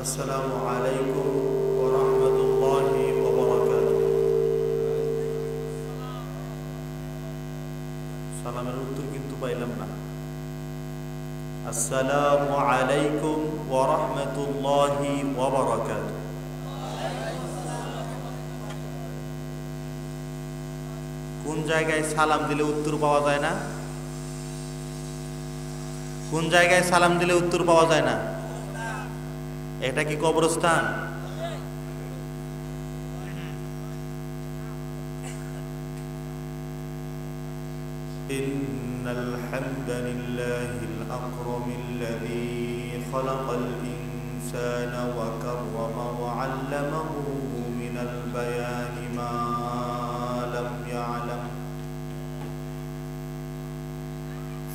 আসসালামু আলাইকুম ওয়া রাহমাতুল্লাহি ওয়া বারাকাতুহু। সালামের উত্তর কিন্তু পাইলাম না। আসসালামু আলাইকুম ওয়া রাহমাতুল্লাহি ওয়া বারাকাতুহু। কোন জায়গায় সালাম দিলে উত্তর পাওয়া যায় না? কোন জায়গায় সালাম দিলে উত্তর পাওয়া যায় না? এটা কি কবরস্থান? ইন্নাল হামদালিল্লাহিল আকরামিল্লাযী খালাকাল ইনসানা ওয়া কাররামা ওয়া 'আল্লামাহু মিনাল বায়ানি মা লাম ইয়া'লাম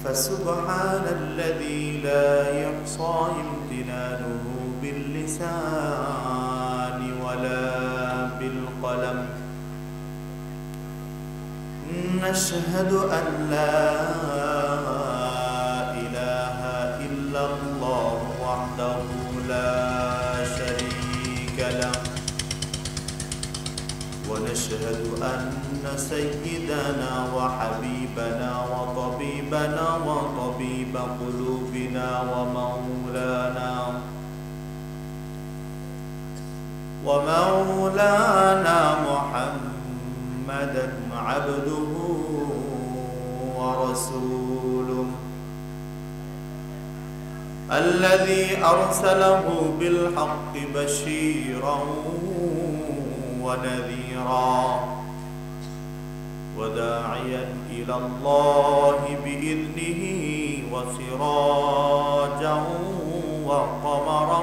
ফাসুবহানাল্লাযী লা ইহসা ইমতিনানুহু باللسان ولا بالقلم نشهد أن لا إله إلا الله وحده لا شريك له ونشهد أن سيدنا وحبيبنا وطبيبنا وطبيب قلوبنا ومولانا محمدا عبده ورسوله الذي أرسله بالحق بشيرا ونذيرا وداعيا إلى الله بإذنه وسراجا وقمرا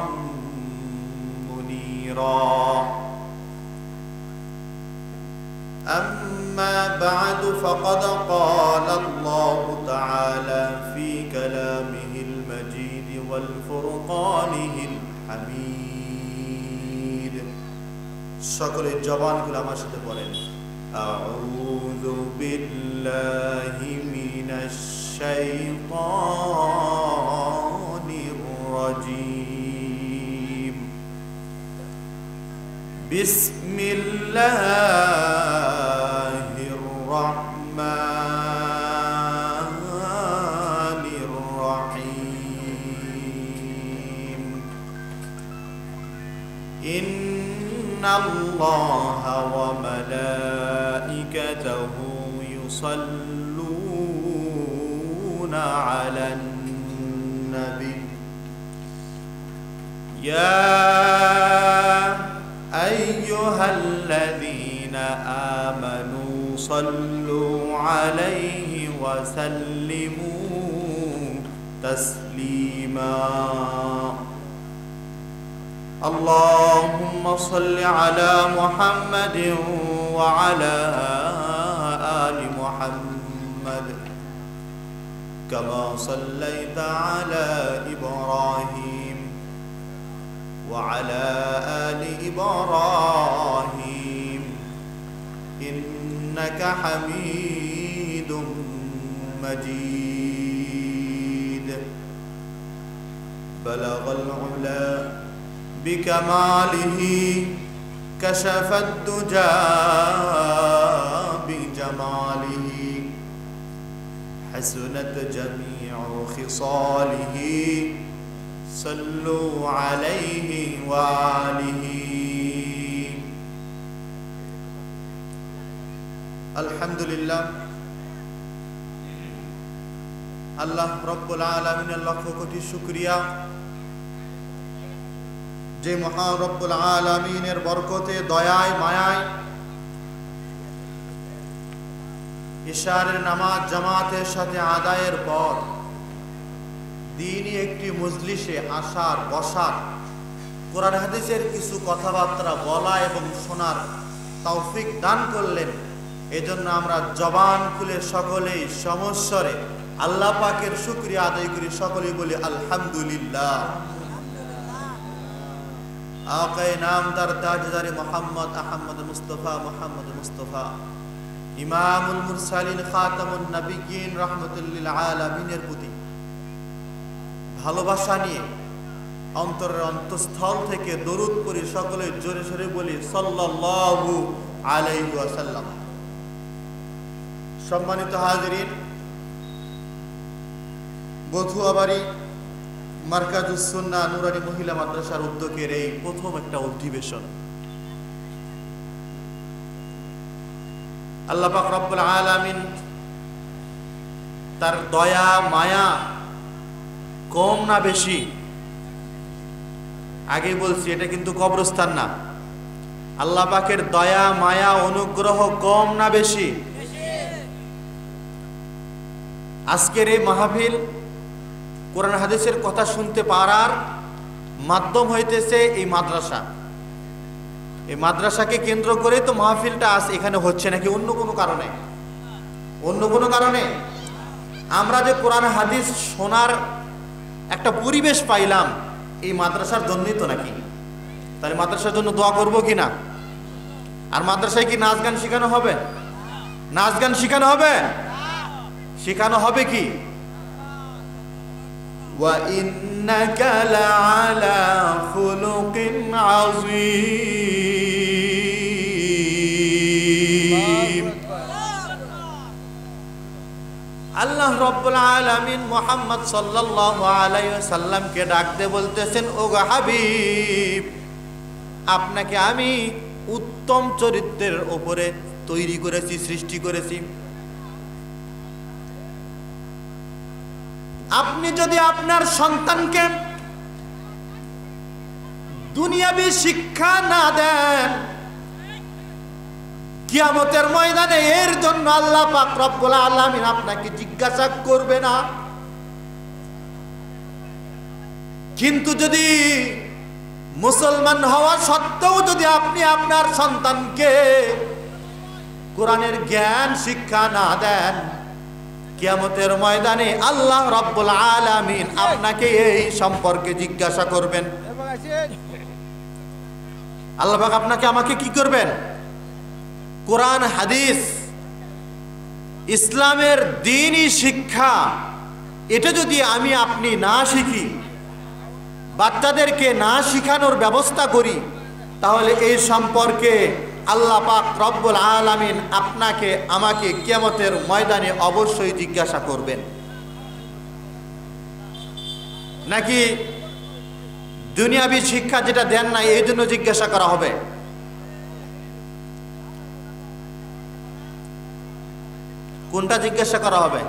أما بعد فقد قال الله تعالى في كلامه المجيد والفرقانه الحميد সকল জবানগুলো আমার সাথে বলেন আউযু বিল্লাহি মিনাশ শাইতানির রাজীম بسم الله الرحمن الرحيم إن الله وملائكته يصلون على النبي يا أيها الذين آمنوا صلوا عليه وسلموا تسليما اللهم صل على محمد وعلى آل محمد كما صليت على إبراهيم وعلى آل إبراهيم إنك حميد مجيد بلغ العلا بكماله كشف الدجى بجماله حسنت جميع خصاله صلوا عليه وآله الحمد لله আল্লাহ রব্বুল আলামিনের লক্ষ কোটি শুকরিয়া যে মহান রব্বুল আলামিনের বরকতে দয়ায় মায়ায় ইশারের নামাজ জামাতের সাথে আদায়ের পর দিনই একটি মজলিসে আসার বসার কোরআন হাদিসের কিছু কথাবার্তা বলা এবং শোনার তৌফিক দান করলেন। এজন্য আমরা জবান খুলে সকলেই সমস্বরে আল্লাহ পাকের শুকরিয়া আদায় করি, সকলেই বলি আলহামদুলিল্লাহ। আকায়ে নামদার তাজদারে মুহাম্মদ আহমদ মুস্তাফা মুহাম্মদ মুস্তাফা ইমামুল মুরসালিন খাতামুন নবিয়্যিন রাহমাতুল লিল আলামিনের প্রতি ভালোবাসা নিয়ে অন্তরের অন্তঃস্থল থেকে দরুদ পড়ি, সকলে জোরে সোরে বলি সাল্লাল্লাহু আলাইহি ওয়াসাল্লাম। সম্মানিত হাজিরিন, বথুয়াবাড়ি মারকাজুস সুন্নাহ নুরানী মহিলা মাদ্রাসার উদ্যোগের এই প্রথম একটা অধিবেশন। আল্লাহ পাক রব্বুল আলামিন তার দয়া মায়া কম না বেশি, আগে বলছি এটা কিন্তু কবরস্থান না। আল্লাহ পাকের দয়া মায়া অনুগ্রহ কম না বেশি? আজকের এই মাহফিল কোরআন হাদিসের কথা শুনতে পারার মাধ্যম হইতেছে এই মাদ্রাসা। এই মাদ্রাসাকে কেন্দ্র করে তো মাহফিলটা আজ এখানে হচ্ছে, নাকি অন্য কোনো কারণে? অন্য কোনো কারণে আমরা যে কোরআন হাদিস শোনার একটা পরিবেশ পাইলাম এই মাদ্রাসার জন্যই তো নাকি? তাহলে মাদ্রাসার জন্য দোয়া করবো কিনা? আর মাদ্রাসায় কি নাচ গান শেখানো হবে? নাচ গান শেখানো হবে? শেখানো হবে কি? ওয়া ইন্নাকা লাআলা খুলুকিন আযীম। আল্লাহ রাব্বুল আলামিন মুহাম্মদ সাল্লাল্লাহু আলাইহি ওয়াসাল্লামকে ডাকতে বলতেছেন, ও গো হাবিব, আপনাকে আমি উত্তম চরিত্রের উপরে তৈরি করেছি, সৃষ্টি করেছি। আপনি যদি আপনার সন্তানকে দুনিয়াবি শিক্ষা না দেন, কিয়ামতের ময়দানে এর জন্য আল্লাহ পাক রব্বুল আলামিন আপনাকে জিজ্ঞাসা করবে না। কিন্তু যদি মুসলমান হওয়া সত্ত্বেও যদি আপনি আপনার সন্তানকে কোরআনের জ্ঞান শিক্ষা না দেন, কিয়ামতের ময়দানে আল্লাহ রাব্বুল আলামিন আপনাকে এই সম্পর্কে জিজ্ঞাসা করবেন। আল্লাহ পাক আপনাকে আমাকে কি করবেন? কোরআন হাদিস ইসলামের দ্বীনি শিক্ষা এটা যদি আমি আপনি না শিখি, বাচ্চাদেরকে না শিখানোর ব্যবস্থা করি, তাহলে এই সম্পর্কে আল্লাহ পাক রব্বুল আলামিন আপনাকে আমাকে কিয়ামতের ময়দানে অবশ্যই জিজ্ঞাসা করবেন। নাকি দুনিয়াবি শিক্ষা যেটা দেন না এই জন্য জিজ্ঞাসা করা হবে? কোনটা জিজ্ঞাসা করা হবে?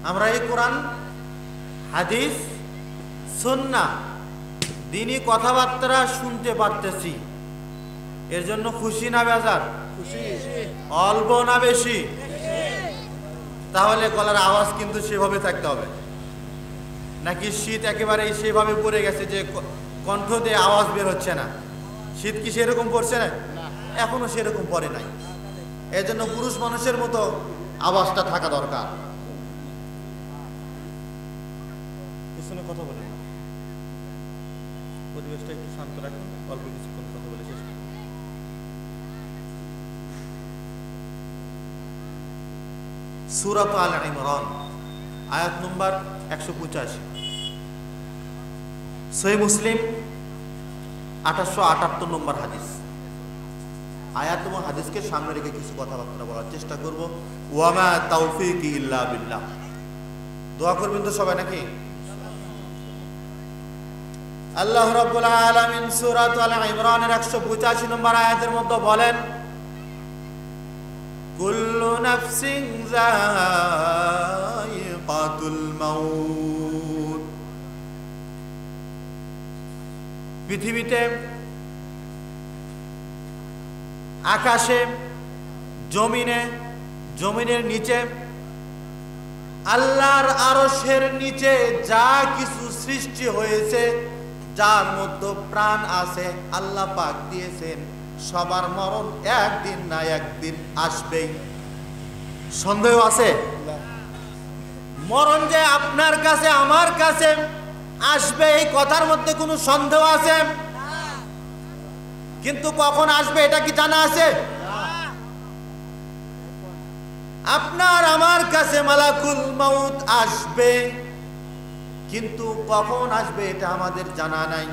আমরা এই কোরআন হাদিস সুন্নাহ দ্বীনি কথাবার্তা শুনতে পারতেছি, এর জন্য খুশি না বেজার? খুশি। অল্প না বেশি? তাহলে গলার আওয়াজ কিন্তু সেভাবে থাকতে হবে, নাকি শীত একেবারে সেভাবে পড়ে গেছে যে কণ্ঠ দিয়ে আওয়াজ বের হচ্ছে না? শীত কি সেরকম পড়ছে না? এখনো সেরকম পড়ে নাই। এই জন্য পুরুষ মানুষের মতো আওয়াজটা থাকা দরকার। পিছনে কথা বলেন না, পরিবেশটা একটু শান্ত রাখুন, অল্প কিছুক্ষণ কথা বলে শেষ করুন। সূরাত আল ইমরান আয়াত নম্বর 185, সহিহ মুসলিম 1878 নম্বর হাদিস। আয়াত এবং হাদিসকে সামনে রেখে কিছু কথাবার্তা বলার চেষ্টা করব। ওয়ামা তাওফীকি ইল্লা বিল্লাহ। দোয়া করবেন তো সবাই নাকি? আল্লাহ রাব্বুল আলামিন সূরাত আল ইমরানের 185 নম্বর আয়াতের মধ্যে বলেন, কুল্লু নাফসিন যায়িকাতুল মাউত। পৃথিবীতে আকাশে, জমিনে, জমিনের নিচে, আল্লাহর আরশের নিচে যা কিছু সৃষ্টি হয়েছে, যার মধ্যে প্রাণ আছে, আল্লাহ পাক দিয়েছেন সবার মরণ একদিন না একদিন আসবেই। সন্দেহ আছে? মরণ যে আপনার কাছে আমার কাছে আসবে এই কথার মধ্যে কোনো সন্দেহ আছে? কিন্তু কখন আসবে এটা কি জানা আছে? আপনার আমার কাছে মালাকুল মাউত আসবে, কিন্তু কখন আসবে এটা আমাদের জানা নাই।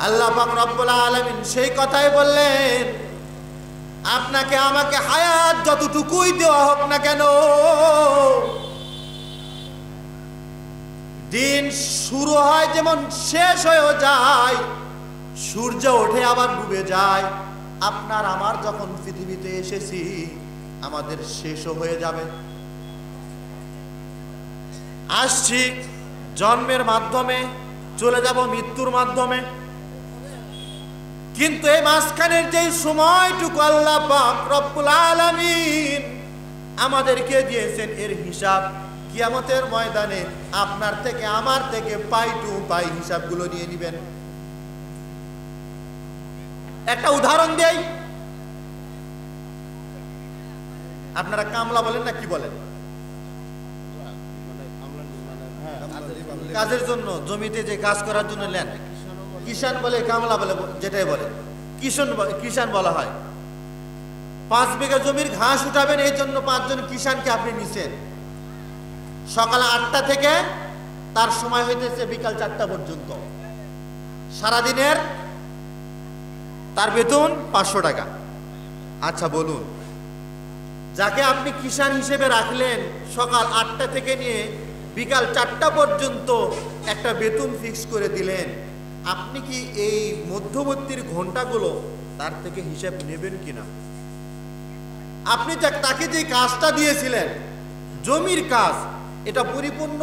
আল্লাহ পাক রব্বুল আলামিন সেই কথাই বললেন, আপনাকে আমাকে হায়াত যতটুকুই দেওয়া হোক না কেন, দিন শুরু হয় যেমন শেষ হয়ে যায়, সূর্য ওঠে আবার ডুবে যায়, আপনার আমার যখন পৃথিবীতে এসেছি আমাদের শেষও হয়ে যাবে। আসছি জন্মের মাধ্যমে, চলে যাব মৃত্যুর মাধ্যমে, কিন্তু এই মাঝখানের যে সময়টুকু আল্লাহ পাক রব্বুল আলামিন আমাদেরকে দিয়েছেন, এর হিসাব কিয়ামতের ময়দানে আপনার থেকে আমার থেকে পাই টু পাই হিসাবগুলো নিয়ে নেবেন। একটা উদাহরণ দেই, আপনারা কামলা বলেন না কি বলেন? কাজের জন্য জমিতে যে কাজ করার জন্য নেন, কিষান বলে, কামলা বলে, যেটাই বলে কিষান বলা হয়। 5 বিঘা জমির ঘাস উঠাবেন, এই জন্য 5 জন কিষানকে আপনি নিছেন। সকাল 8টা থেকে তার সময় হইতেছে বিকাল 4টা পর্যন্ত, সারাদিনের তার বেতন 500 টাকা। আচ্ছা বলুন, যাকে আপনি কিষান হিসেবে রাখলেন, সকাল 8টা থেকে নিয়ে বিকাল 4টা পর্যন্ত একটা বেতন ফিক্স করে দিলেন, আপনি কি এই মধ্যবর্তীর ঘন্টাগুলো তার থেকে হিসাব নেবেন কিনা? আপনি তাকে যে কাজটা দিয়েছিলেন, জমির কাজ, এটা পরিপূর্ণ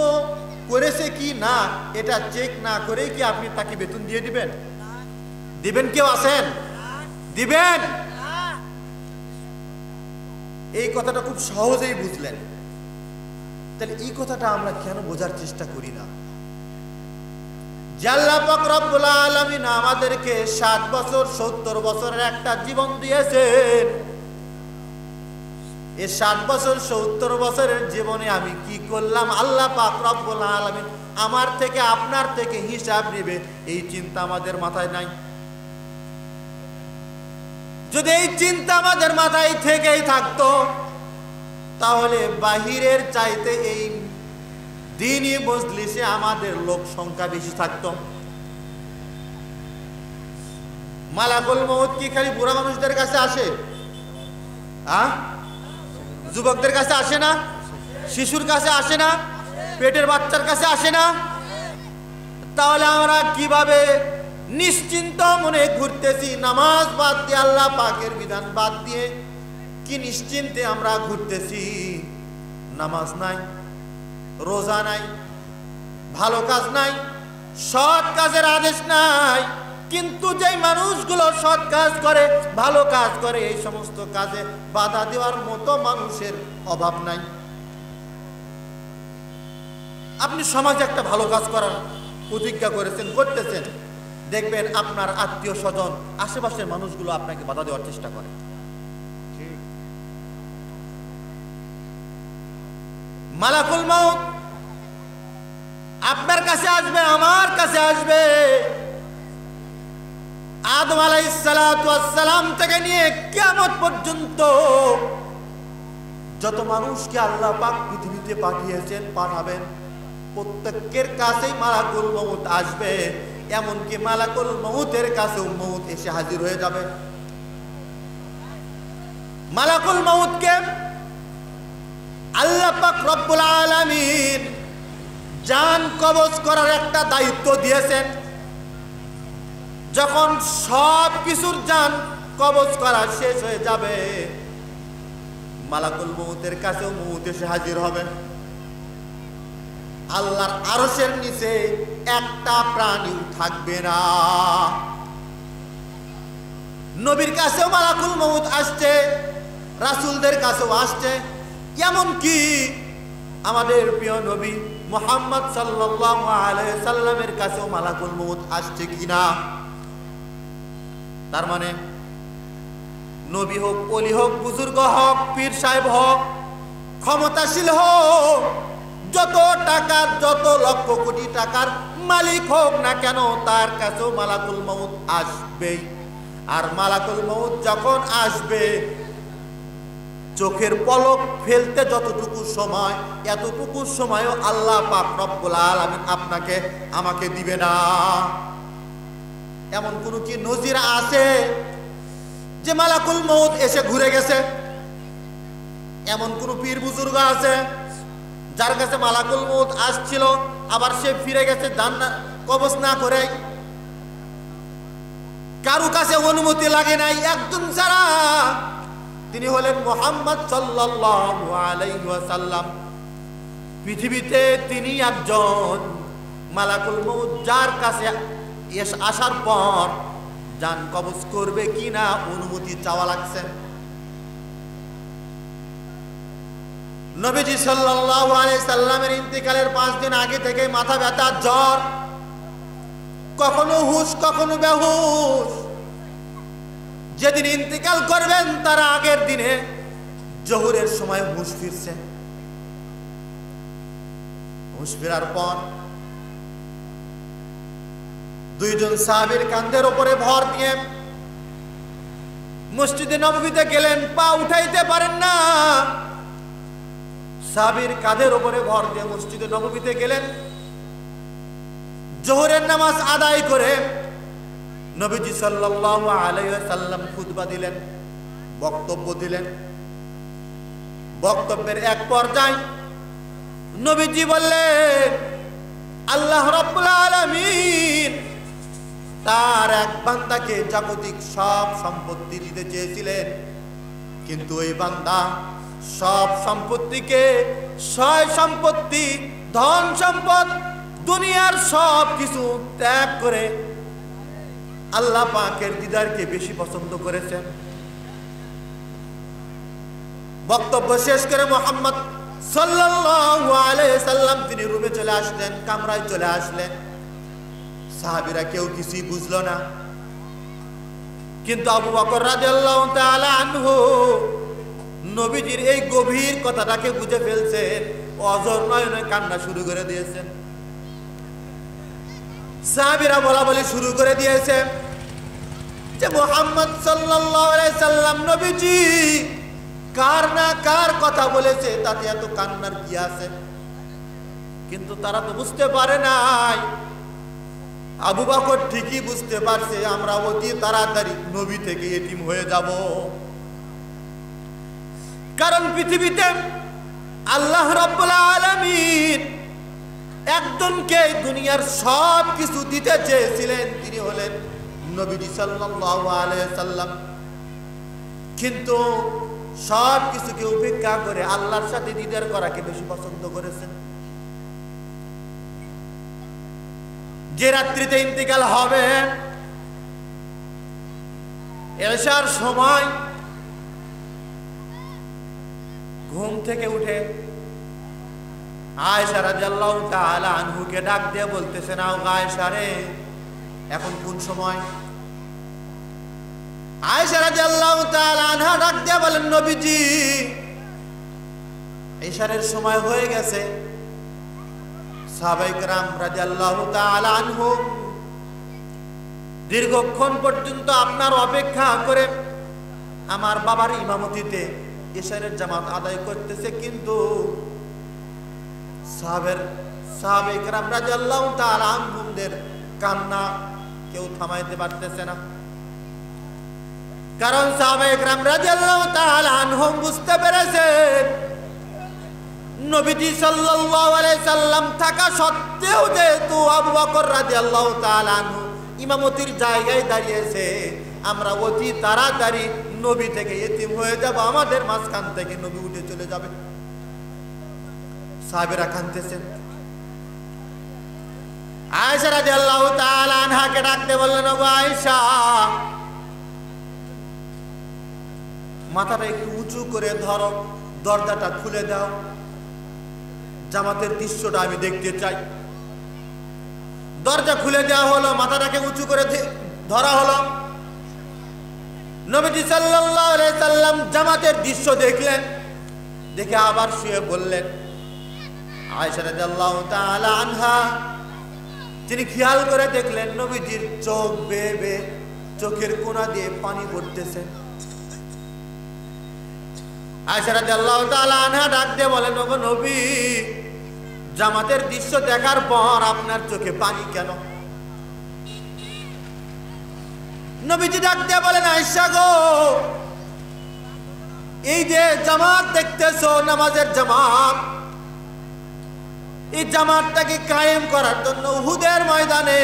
করেছে কি না এটা চেক না করে কি আপনি তাকে বেতন দিয়ে দিবেন? দিবেন? কেউ আছেন? দিবেন? এই কথাটা খুব সহজেই বুঝলেন। তাহলে এই কথাটা আমরা কেন বোঝার চেষ্টা করি না? যে আল্লাহ পাক রব্বুল আলামিন আমাদেরকে 60 বছর 70 বছরের একটা জীবন দিয়েছেন, এই 60 বছর 70 বছরের জীবনে আমি কি করলাম আল্লাহ পাক রব্বুল আলামিন আমার থেকে আপনার থেকে হিসাব নেবে, এই চিন্তা আমাদের মাথায় নাই। যদি এই চিন্তা আমাদের মাথায় থেকেই থাকতো, তাহলে বাহিরের চাইতে এই দ্বীনি মজলিসে আমাদের লোক সংখ্যা বেশি থাকতো। মালাকুল মউত কি খালি বুড়া মানুষদের কাছে আসে? যুবকদের কাছে আসে না? শিশুর কাছে আসে না? পেটের বাচ্চার কাছে আসে না? তাহলে আমরা কিভাবে নিশ্চিন্ত মনে ঘুরতেছি? নামাজ বাদ দিয়ে, আল্লাহ পাকের বিধান বাদ দিয়ে কি নিশ্চিন্তে আমরা ঘুরতেছি? নামাজ নাই, রোজা নাই, ভালো কাজ নাই, সৎ কাজের আদেশ নাই, কিন্তু যে মানুষগুলো সৎ কাজ করে, ভালো কাজ করে, এই সমস্ত কাজে বাধা দেওয়ার মতো মানুষের অভাব নাই। আপনি সমাজে একটা ভালো কাজ করার প্রতিজ্ঞা করেছেন, করতেছেন, দেখবেন আপনার আত্মীয় স্বজন, আশেপাশের মানুষগুলো আপনাকে বাধা দেওয়ার চেষ্টা করে। মালাকুল মউত আপনার কাছে আসবে, আমার কাছে আসবে। আদম আলাইহিস সালাতু ওয়াস সালাম থেকে নিয়ে কিয়ামত পর্যন্ত যত মানুষকে আল্লাহ পাক পৃথিবীতে পাঠিয়েছেন, পাঠাবেন, প্রত্যেকের কাছেই মালাকুল মউত আসবে। এমনকি মালাকুল মউতের কাছেও মউত এসে হাজির হয়ে যাবে। মালাকুল মউতকে আল্লাহ পাক রব্বুল আলামিন জান কবজ করার একটা দায়িত্ব দিয়েছেন। যখন সব কিছুর জান কবজ করা শেষ হয়ে যাবে, মালাকুল মউতের কাছেও মউত এসে হাজির হবে। আল্লাহর আরশের নিচে একটা প্রাণী থাকবে না। নবীর কাছেও মালাকুল মউত আসছে, রাসূলদের কাছেও আসছে, এমন কি আমাদের প্রিয় নবী মুহাম্মদ সাল্লাল্লাহু আলাইহি সাল্লামের কাছেও মালাকুল মউত আসছে কিনা। তার মানে নবী হোক, ওলি হোক, বুজুর্গ হোক, পীর সাহেব হোক, ক্ষমতাশীল হোক, যত টাকার, যত লক্ষ কোটি টাকার মালিক হোক না কেন, তার কাছেও মালাকুল মউত আসবেই। আর মালাকুল মউত যখন আসবে, চোখের পলক ফেলতে যতটুকু সময়, এতটুকু সময়ও আল্লাহ পাক রব্বুল আলামিন আপনাকে আমাকে দিবে না। এমন কোন কি নজির আছে যে মালাকুল মউত এসে ঘুরে গেছে? এমন কোন পীর বুজুর্গ আছে যার কাছে মালাকুল মউত আসছিল আবার সে ফিরে গেছে জান্নাত কবজ না করে? কারো কাছে অনুমতি লাগে নাই, একজন ছাড়া, তিনি হলেন মুহাম্মদ সাল্লাল্লাহু আলাইহি ওয়াসাল্লাম। পৃথিবীতে তিনি একজন মালাকুল মউত, যার কাছে আসার পর জান কবজ করবে কিনা অনুমতি চাওয়া লাগছে। নবীজি সাল্লাল্লাহু আলাইহি সাল্লামের ইন্তিকালের 5 দিন আগে থেকে মাথা ব্যথা, জ্বর, কখনো হুঁশ কখনো বেহুশ। যেদিন ইন্তিকাল করবেন তার আগের দিনে জোহরের সময় হুঁশ ফিরছে। হুঁশ ফেরার পর দুইজন সাহাবীর কাঁধের উপরে ভর দিয়ে মসজিদে নববীতে গেলেন, পা উঠাইতে পারেন না। সাহাবীর কাঁধের উপরে ভর দিয়ে মসজিদে নববীতে গেলেন, জোহরের নামাজ আদায় করে নবীজি সাল্লাল্লাহু আলাইহি ওয়াসাল্লাম খুতবা দিলেন, বক্তব্য দিলেন। বক্তব্যের এক পর্যায়ে নবীজি বললেন, আল্লাহ রাব্বুল আলামিন তার এক বান্দাকে জাগতিক সব সম্পত্তি দিতে চেয়েছিলেন, কিন্তু ওই বান্দা সব সম্পত্তিকে, সয় সম্পত্তি, ধন সম্পদ, দুনিয়ার সব কিছু ত্যাগ করে আল্লাহ পাকের দিদারকে বেশি পছন্দ করেছেন। বক্তব্য শেষ করে মুহাম্মদ সাল্লাল্লাহু আলাইহি সাল্লাম তিনি রুমে চলে আসলেন, কামরায় চলে আসলেন। সাহাবীরা কেউ কিছুই বুঝলো না, কিন্তু আবু বকর রাদিয়াল্লাহু তাআলা আনহু নবীজির এই গভীর কথাটাকে বুঝে ফেলছেন, অঝর নয়নে কান্না শুরু করে দিয়েছেন। সাহাবীরা বলাবলি শুরু করে দিয়েছে যে মুহাম্মদ সাল্লাল্লাহু আলাইহি সাল্লাম নবীজি কার না কার কথা বলেছে, তাতে এত কান্নার কি আছে? কিন্তু তারা তো বুঝতে পারে নাই। আবু বকর ঠিকই বুঝতে পারছে, আমরা অতি তাড়াতাড়ি নবী থেকে এতিম হয়ে যাব। কারণ পৃথিবীতে আল্লাহ রাব্বুল আলামিন একজনকে দুনিয়ার সব কিছু দিতে চেয়েছিলেন, তিনি হলেন নবীজি সাল্লাল্লাহু আলাইহি সাল্লাম। কিন্তু সব কিছুকে উপেক্ষা করে আল্লাহর সাথে দিদার করাকে বেশি পছন্দ করেছেন। যে রাত্রিতে ইন্তিকাল হবে, এশার সময় ঘুম থেকে উঠে আয়েশা রাদিয়াল্লাহু তাআলা আনহুকে ডাক দিয়ে বলতেছেন, আও আয়েশা রে, এখন কোন সময়? আয়েশা রাদিয়াল্লাহু তাআলা আনহা ডাক দিয়ে বলেন, নবীজি এশারের সময় হয়ে গেছে। সাহাবায়ে কেরাম রাদিয়াল্লাহু তাআলা আনহুম দীর্ঘক্ষণ পর্যন্ত আপনার অপেক্ষা করে আমার বাবার ইমামতিতে এশারের জামাত আদায় করতেছে, কিন্তু সাহাবায়ে কেরাম রাদিয়াল্লাহু তাআলা আনহুমদের কান্না কেউ থামাইতে পারতেছে না। কারণ সাহাবায়ে কেরাম রাদিয়াল্লাহু তাআলা আনহুম বুঝতে পেরেছেন নবীজি সাল্লাল্লাহু আলাইহি সাল্লাম থাকা সত্ত্বেও যেহেতু আবু বকর রাদিয়াল্লাহু তাআলা আনহু ইমামতির জায়গায় দাঁড়িয়েছে, আমরা অতি তাড়াতাড়ি নবী থেকে এতিম হয়ে যাব, আমাদের মাঝখান থেকে নবী উঠে চলে যাবে। সাহাবীরা কাঁদতেছেন। আয়েশা রাদিয়াল্লাহু তাআলা আনহাকে ডাকতে বললেন, ওগো আয়েশা, মাথাটা একটু উঁচু করে ধরো, দরজাটা খুলে দাও, জামাতের দৃশ্যটা আমি দেখতে চাই। দরজা খুলে দেওয়া হলো, মাথাটাকে উঁচু করে ধরা হলো। নবীজি সাল্লাল্লাহু আলাইহি সাল্লাম জামাতের দৃশ্য দেখলেন, দেখে আবার শুয়ে বললেন। আয়েশা রাদিয়াল্লাহু তাআলা আনহা তিনি খেয়াল করে দেখলেন নবীজির চোখ বেয়ে বেয়ে চোখের কোণা দিয়ে পানি পড়তেছে। আয়েশা রাদিয়াল্লাহু তাআলা আনহা ডাক দিয়ে বলেন, ওগো নবী, জামাতের দৃশ্য দেখার পর আপনার চোখে পানি কেন? নবীজি ডাক দিয়ে বলেন, আয়েশা গো, এই যে জামাত দেখতেছো, নামাজের জামাত, এই জামাতটাকে কায়েম করার জন্য উহুদের ময়দানে,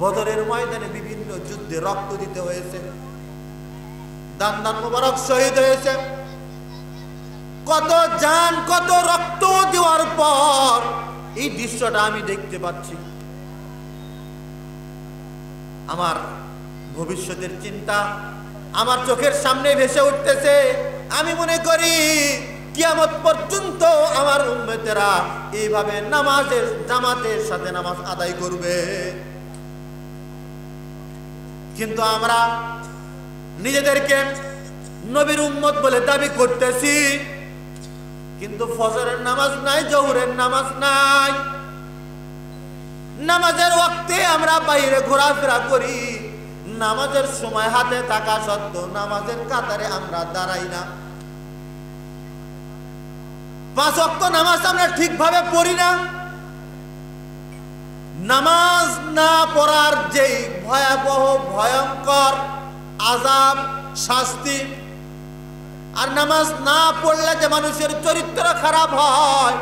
বদরের ময়দানে বিভিন্ন যুদ্ধে রক্ত দিতে হয়েছে, দান দান মুবারক শহীদ হয়েছে। কত জান, কত রক্ত দেওয়ার পর এই দৃশ্যটা আমি দেখতে পাচ্ছি। আমার ভবিষ্যতের চিন্তা আমার চোখের সামনে ভেসে উঠতেছে। আমি মনে করি কিয়ামত পর্যন্ত আমার উম্মতেরা এইভাবে নামাজের জামাতের সাথে নামাজ আদায় করবে। কিন্তু আমরা নিজেদেরকে নবীর উম্মত বলে দাবি করতেছি, কিন্তু ফজরের নামাজ নাই, জোহরের নামাজ নাই, নামাজের ওয়াক্তে আমরা বাইরে ঘোরাফেরা করি, নামাজের সময় হাতে থাকা সত্ত্বেও নামাজের কাতারে আমরা দাঁড়াই না, 5 ওয়াক্ত নামাজ আমরা ঠিকভাবে পড়ি না। নামাজ না পড়ার যেই ভয়াবহ ভয়ঙ্কর আযাব শাস্তি, আর নামাজ না পড়লে যে মানুষের চরিত্র খারাপ হয়,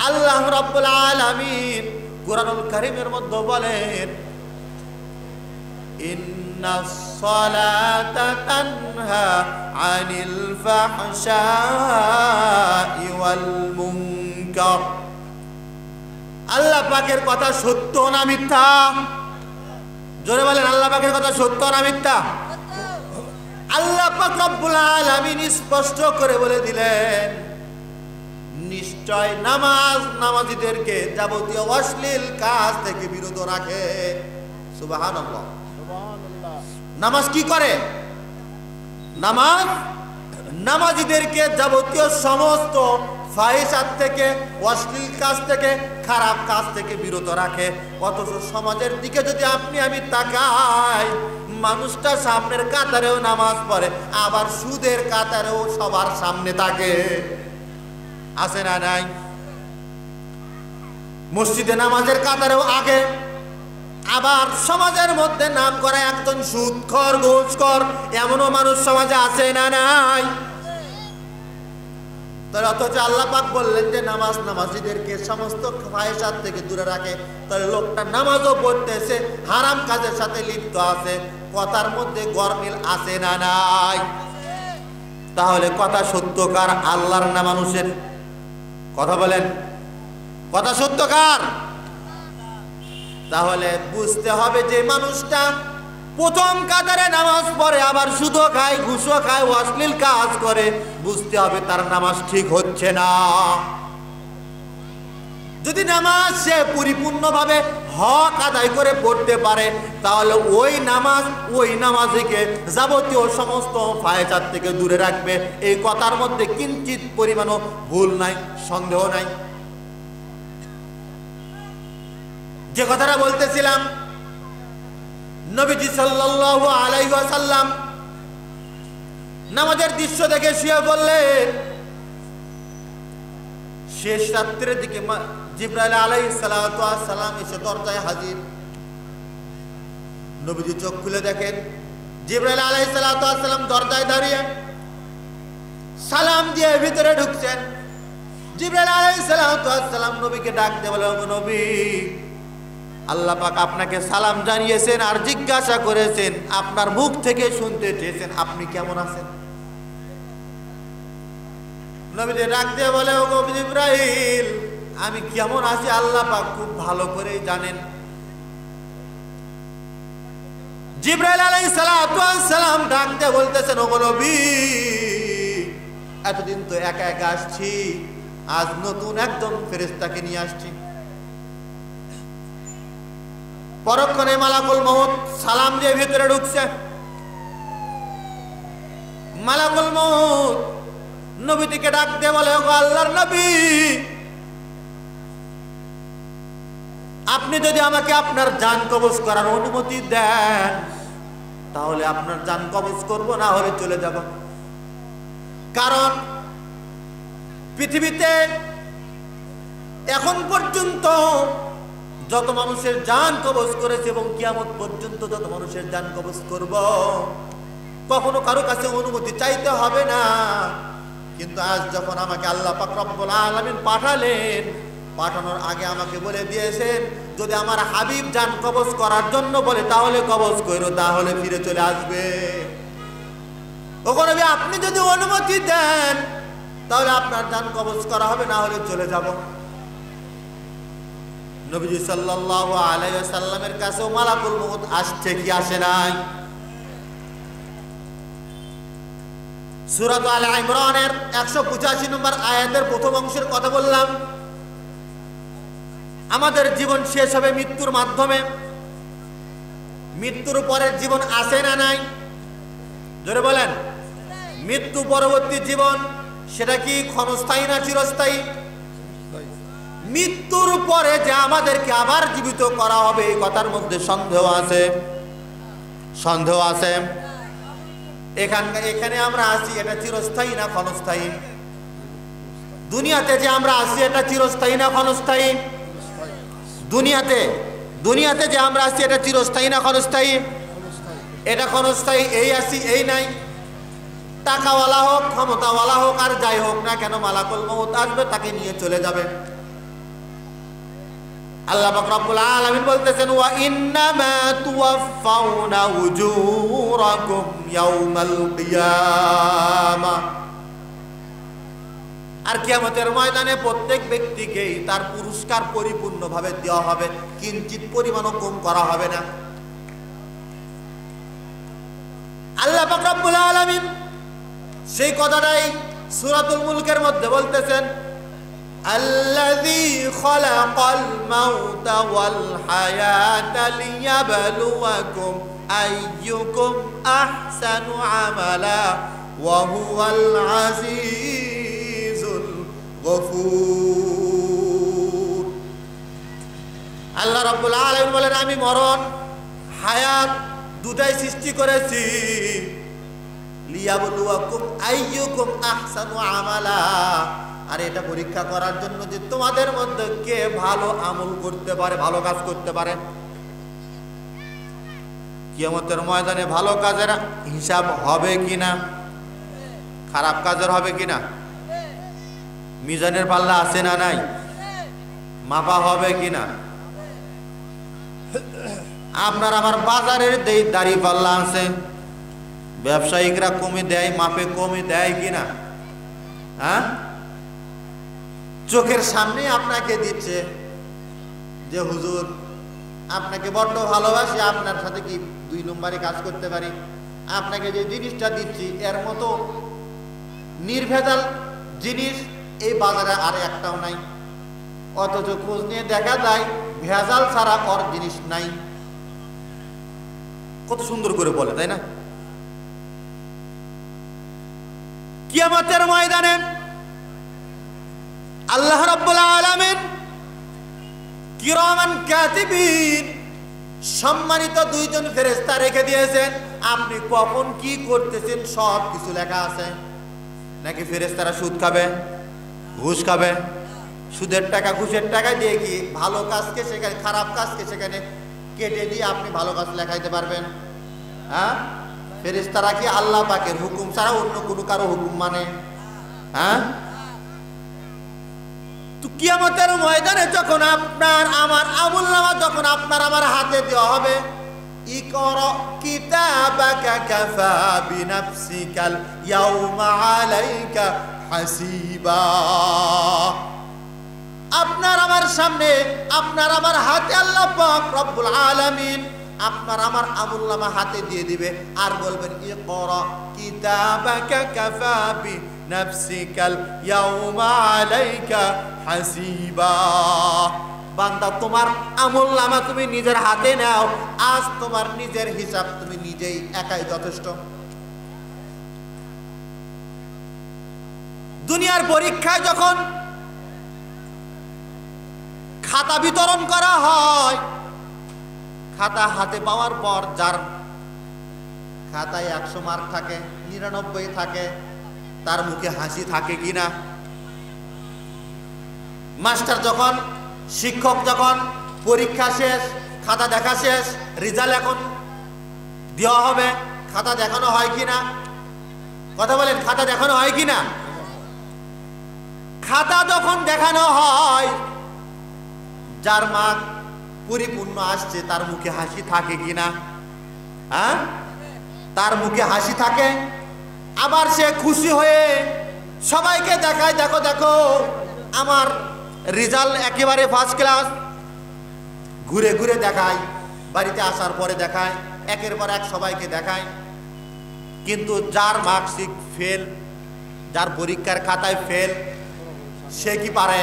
আল্লাহ রাব্বুল আলামিন কুরআনুল কারীমের মধ্যে বলেন, ইন্নাস সালাতা তানহা আনিল ফাহশাই ওয়াল মুনকার। আল্লাহ পাকের কথা সত্য না মিথ্যা? জোরে বলেন, আল্লাহ পাকের কথা সত্য না মিথ্যা? আল্লাহ পাক রব্বুল আলামিন স্পষ্ট করে বলে দিলেন, নিশ্চয় নামাজ নামাজীদেরকে যাবতীয় অশ্লীল কাজ থেকে বিরত রাখে। সুবহানাল্লাহ। নামাজ কি করে? নামাজ নামাজীদেরকে যাবতীয় সমস্ত ফাহিশাত থেকে, অশ্লীল কাজ থেকে, খারাপ কাজ থেকে বিরত রাখে। অথচ সমাজের দিকে যদি আপনি আমি তাকাই, মানুষটা সামনের কাতারেও নামাজ পড়ে, আবার সুদের কাতারেও সবার সামনে থাকে, আছে না নাই? মসজিদে নামাজের কাতারেও আগে, আবার সমাজের মধ্যে নাম করা একজন সুদখোর, ঘুষখোর, এমনও মানুষ সমাজে আছে না নাই? তাহলে অথচ আল্লাহ পাক বললেন যে নামাজ নামাজীদেরকে সমস্ত ফাহিশাত থেকে দূরে রাখে। তাহলে লোকটা নামাজও পড়তেছে, হারাম কাজের সাথে লিপ্ত আছে, কথার মধ্যে গরমিল আছে না নাই? তাহলে কথা সত্যকার আল্লাহর না মানুষের? কথা বলেন, কথা সত্যকার? তাহলে বুঝতে হবে যে মানুষটা প্রথম কাতারে নামাজ পড়ে, আবার সুদও খায়, ঘুষও খায়, অশ্লীল কাজ করে, বুঝতে হবে তার নামাজ ঠিক হচ্ছে না। যদি নামাজ সে পরিপূর্ণভাবে হক আদায় করে পড়তে পারে, তাহলে ওই নামাজকে যাবতীয় সমস্ত ফাহিশাত থেকে দূরে রাখবে। এই কথার মধ্যে কিঞ্চিত পরিমাণও ভুল নাই, সন্দেহ নাই। যে কথাটা বলতেছিলাম, নবীজি সাল্লাল্লাহু আলাইহি ওয়াসাল্লাম নামাজের দৃশ্য দেখে শুয়ে বললেন। শেষ রাত্রের দিকে জিবরাইল আলাইহিস সালাতু ওয়াস সালাম এসে দরজায় হাজির। নবীজি চোখ খুলে দেখেন জিবরাইল আলাইহিস সালাতু ওয়াস সালাম দরজায় দাঁড়িয়ে সালাম দিয়ে ভিতরে ঢুকছেন। জিবরাইল আলাইহিস সালাতু ওয়াস সালাম নবীকে ডাক দিয়ে বলেন, ও নবী, আল্লাহ পাক আপনাকে সালাম জানিয়েছেন আর জিজ্ঞাসা করেছেন, আপনার মুখ থেকে শুনতে চেয়েছেন আপনি কেমন আছেন। নবীজি ডাক দিয়ে বলে, ও জিবরাইল, আমি কেমন আছি আল্লাহ পাক খুব ভালো করেই জানেন। জিবরাইল আলাইহিস সালাম ডাকতে বলতেছেন, ওগো নবী, এতদিন তো একা একা আসছি, আজ নতুন একজন ফেরেশতাকে নিয়ে আসছি। পরক্ষণে মালাকুল মউত সালাম দিয়ে ভিতরে ঢুকছে। মালাকুল মউত নবীটিকে ডাক দিয়ে বলে, ওগো আল্লাহর নবী, আপনি যদি আমাকে আপনার জান কবজ করার অনুমতি দেন তাহলে আপনার জান কবজ করব, না হলে চলে যাব। কারণ পৃথিবীতে এখন পর্যন্ত যত মানুষের জান কবজ করেছে এবং কিয়ামত পর্যন্ত যত মানুষের জান কবজ করব, কখনো কারো কাছে অনুমতি চাইতে হবে না। কিন্তু আজ যখন আমাকে আল্লাহ পাক রব্বুল আলামিন পাঠালেন, পাঠানোর আগে আমাকে বলে দিয়েছেন, যদি আমার হাবিব জান কবজ করার জন্য বলে তাহলে কবজ করো, তাহলে ফিরে চলে আসবে। ওগো নবী, আপনি যদি অনুমতি দেন তাহলে আপনার জান কবজ করা হবে, না হলে চলে যাব। নবীজি সাল্লাল্লাহু আলাইহি ওয়াসাল্লামের কাছেও মালাকুল মউত আসছে কি আসে নাই? সূরা আলে ইমরানের 185 নম্বর আয়াতের প্রথম অংশের কথা বললাম। আমাদের জীবন শেষ হবে মৃত্যুর মাধ্যমে। মৃত্যুর পরের জীবন আছে না নাই? জোরে বলেন। মৃত্যু পরবর্তী জীবন সেটা কি ক্ষণস্থায়ী না চিরস্থায়ী? মৃত্যুর পরে যে আমাদেরকে আবার জীবিত করা হবে, এই কথার মধ্যে সন্দেহ আছে, সন্দেহ আছে। এখানে আমরা আছি, এটা চিরস্থায়ী না ক্ষণস্থায়ী? দুনিয়াতে যে আমরা আছি, এটা চিরস্থায়ী না ক্ষণস্থায়ী? দুনিয়াতে যে আমরা আছি, এটা চিরস্থায়ী না ক্ষণস্থায়ী? এটা ক্ষণস্থায়ী। এই আছি, এই নাই। টাকাওয়ালা হোক, ক্ষমতাওয়ালা হোক, আর যাই হোক না কেন, মালাকুল মউত আসবে, তাকে নিয়ে চলে যাবে। আল্লাহ পাক রব্বুল আলামিন বলতেছেন, ওয়া ইন্নামা তুওয়াফাউনা উজুরাকুম ইয়াউমাল কিয়ামা। আর কিয়ামতের ময়দানে প্রত্যেক ব্যক্তিকেই তার পুরস্কার পরিপূর্ণভাবে দেওয়া হবে, কিঞ্চিত পরিমাণও কম করা হবে না। আল্লাহ পাক রব্বুল আলামিন সেই কথাটাই সূরাতুল মুলকের মধ্যে বলতেছেন, আল্লাযী খালাকাল মাউতা ওয়াল হায়াতা লিয়াবলুয়াকুম আইয়ুকুম আহসানু আমালা ওয়া হুয়াল আজিজুল গফুর। আল্লাহ রাব্বুল আলামিন বলেন, আমি মরণ হায়াত দুটাই সৃষ্টি করেছি, লিয়াবলুয়াকুম আইয়ুকুম আহসানু আমালা, আর এটা পরীক্ষা করার জন্য যে তোমাদের মধ্যে কে ভালো আমল করতে পারে, ভালো কাজ করতে পারে। কিয়ামতের ময়দানে ভালো কাজের হিসাব হবে কিনা, খারাপ কাজের হবে কিনা, মিজানের পাল্লা আছে না নাই, মাপা হবে কিনা। আপনার আমার বাজারের দাড়ি পাল্লা আছে, ব্যবসায়িকরা কমে দেয়, মাপে কমে দেয় কিনা? হ্যাঁ, চোখের সামনে আপনাকে দিচ্ছে যে হুজুর আপনাকে বড্ড ভালোবাসি, আপনার সাথে কি 2 নম্বরে কাজ করতে পারি, আপনাকে যে জিনিসটা দিচ্ছি এর মতো নির্ভেজাল জিনিস এই বাজারে আর একটাও নাই। অথচ খোঁজ নিয়ে দেখা যায় ভেজাল ছাড়া আর জিনিস নাই। কত সুন্দর করে বলে, তাই না? কিয়ামতের ময়দানে আল্লাহ রাব্বুল আলামিন কিরামান কাতিবিন সম্মানিত 2 জন ফেরেশতা রেখে দিয়েছেন। আপনি কখন কি করতেছেন সব কিছু লেখা আছে। নাকি ফেরেশতারা সুদ খাবে, ঘুষ খাবে? সুদের টাকা ঘুষের টাকা দিয়ে কি ভালো কাজকে সেখানে, খারাপ কাজকে সেখানে কেটে দিয়ে আপনি ভালো কাজ লেখাইতে পারবেন? হ্যাঁ, ফেরেশতারা কি আল্লাহ পাকের হুকুম ছাড়া অন্য কোনো কারো হুকুম মানে? হ্যাঁ, তো কিয়ামতের ময়দানে যখন আপনার আমার আমলনামা যখন আপনার আমার হাতে দেওয়া হবে, ইকরা কিতাবাকা কাফা বিনাফসিকাল ইয়াউমা আলাইকা হাসিবা। আপনার আমার সামনে, আপনার আমার হাতে আল্লাহ পাক রব্বুল আলামিন আপনার আমার আমুলনামা হাতে দিয়ে দিবে আর বলবেন ইকরা কিতাবাকা কাফা বি নাফসিকাল ইয়াউমা আলাইকা হাসিবা। বান্দা তোমার আমুলনামা তুমি নিজের হাতে নাও, আজ তোমার নিজের হিসাব তুমি নিজেই একাই যথেষ্ট। দুনিয়ার পরীক্ষায় যখন খাতা বিতরণ করা হয়, খাতা হাতে পাওয়ার পর যার খাতায় 100 মার্ক থাকে, 99 থাকে, তার মুখে হাসি থাকে কিনা? মাস্টার যখন, শিক্ষক যখন পরীক্ষা শেষ, খাতা দেখা শেষ, রেজাল্ট এখন দেওয়া হবে, খাতা দেখানো হয় কিনা? কথা বলেন, খাতা দেখানো হয় কিনা? খাতা যখন দেখানো হয়, যার মার্ক পরিপূর্ণ আসছে তার মুখে হাসি থাকে কিনা? হ্যাঁ, তার মুখে হাসি থাকে। আবার সে খুশি হয়ে সবাইকে দেখায়, দেখো দেখো আমার রেজাল্ট একেবারে ফার্স্ট ক্লাস। ঘুরে ঘুরে দেখায়, বাড়িতে আসার পরে দেখায়, একের পর এক সবাইকে দেখায়। কিন্তু যার মার্কশিট ফেল, যার পরীক্ষার খাতায় ফেল, সে কি পারে?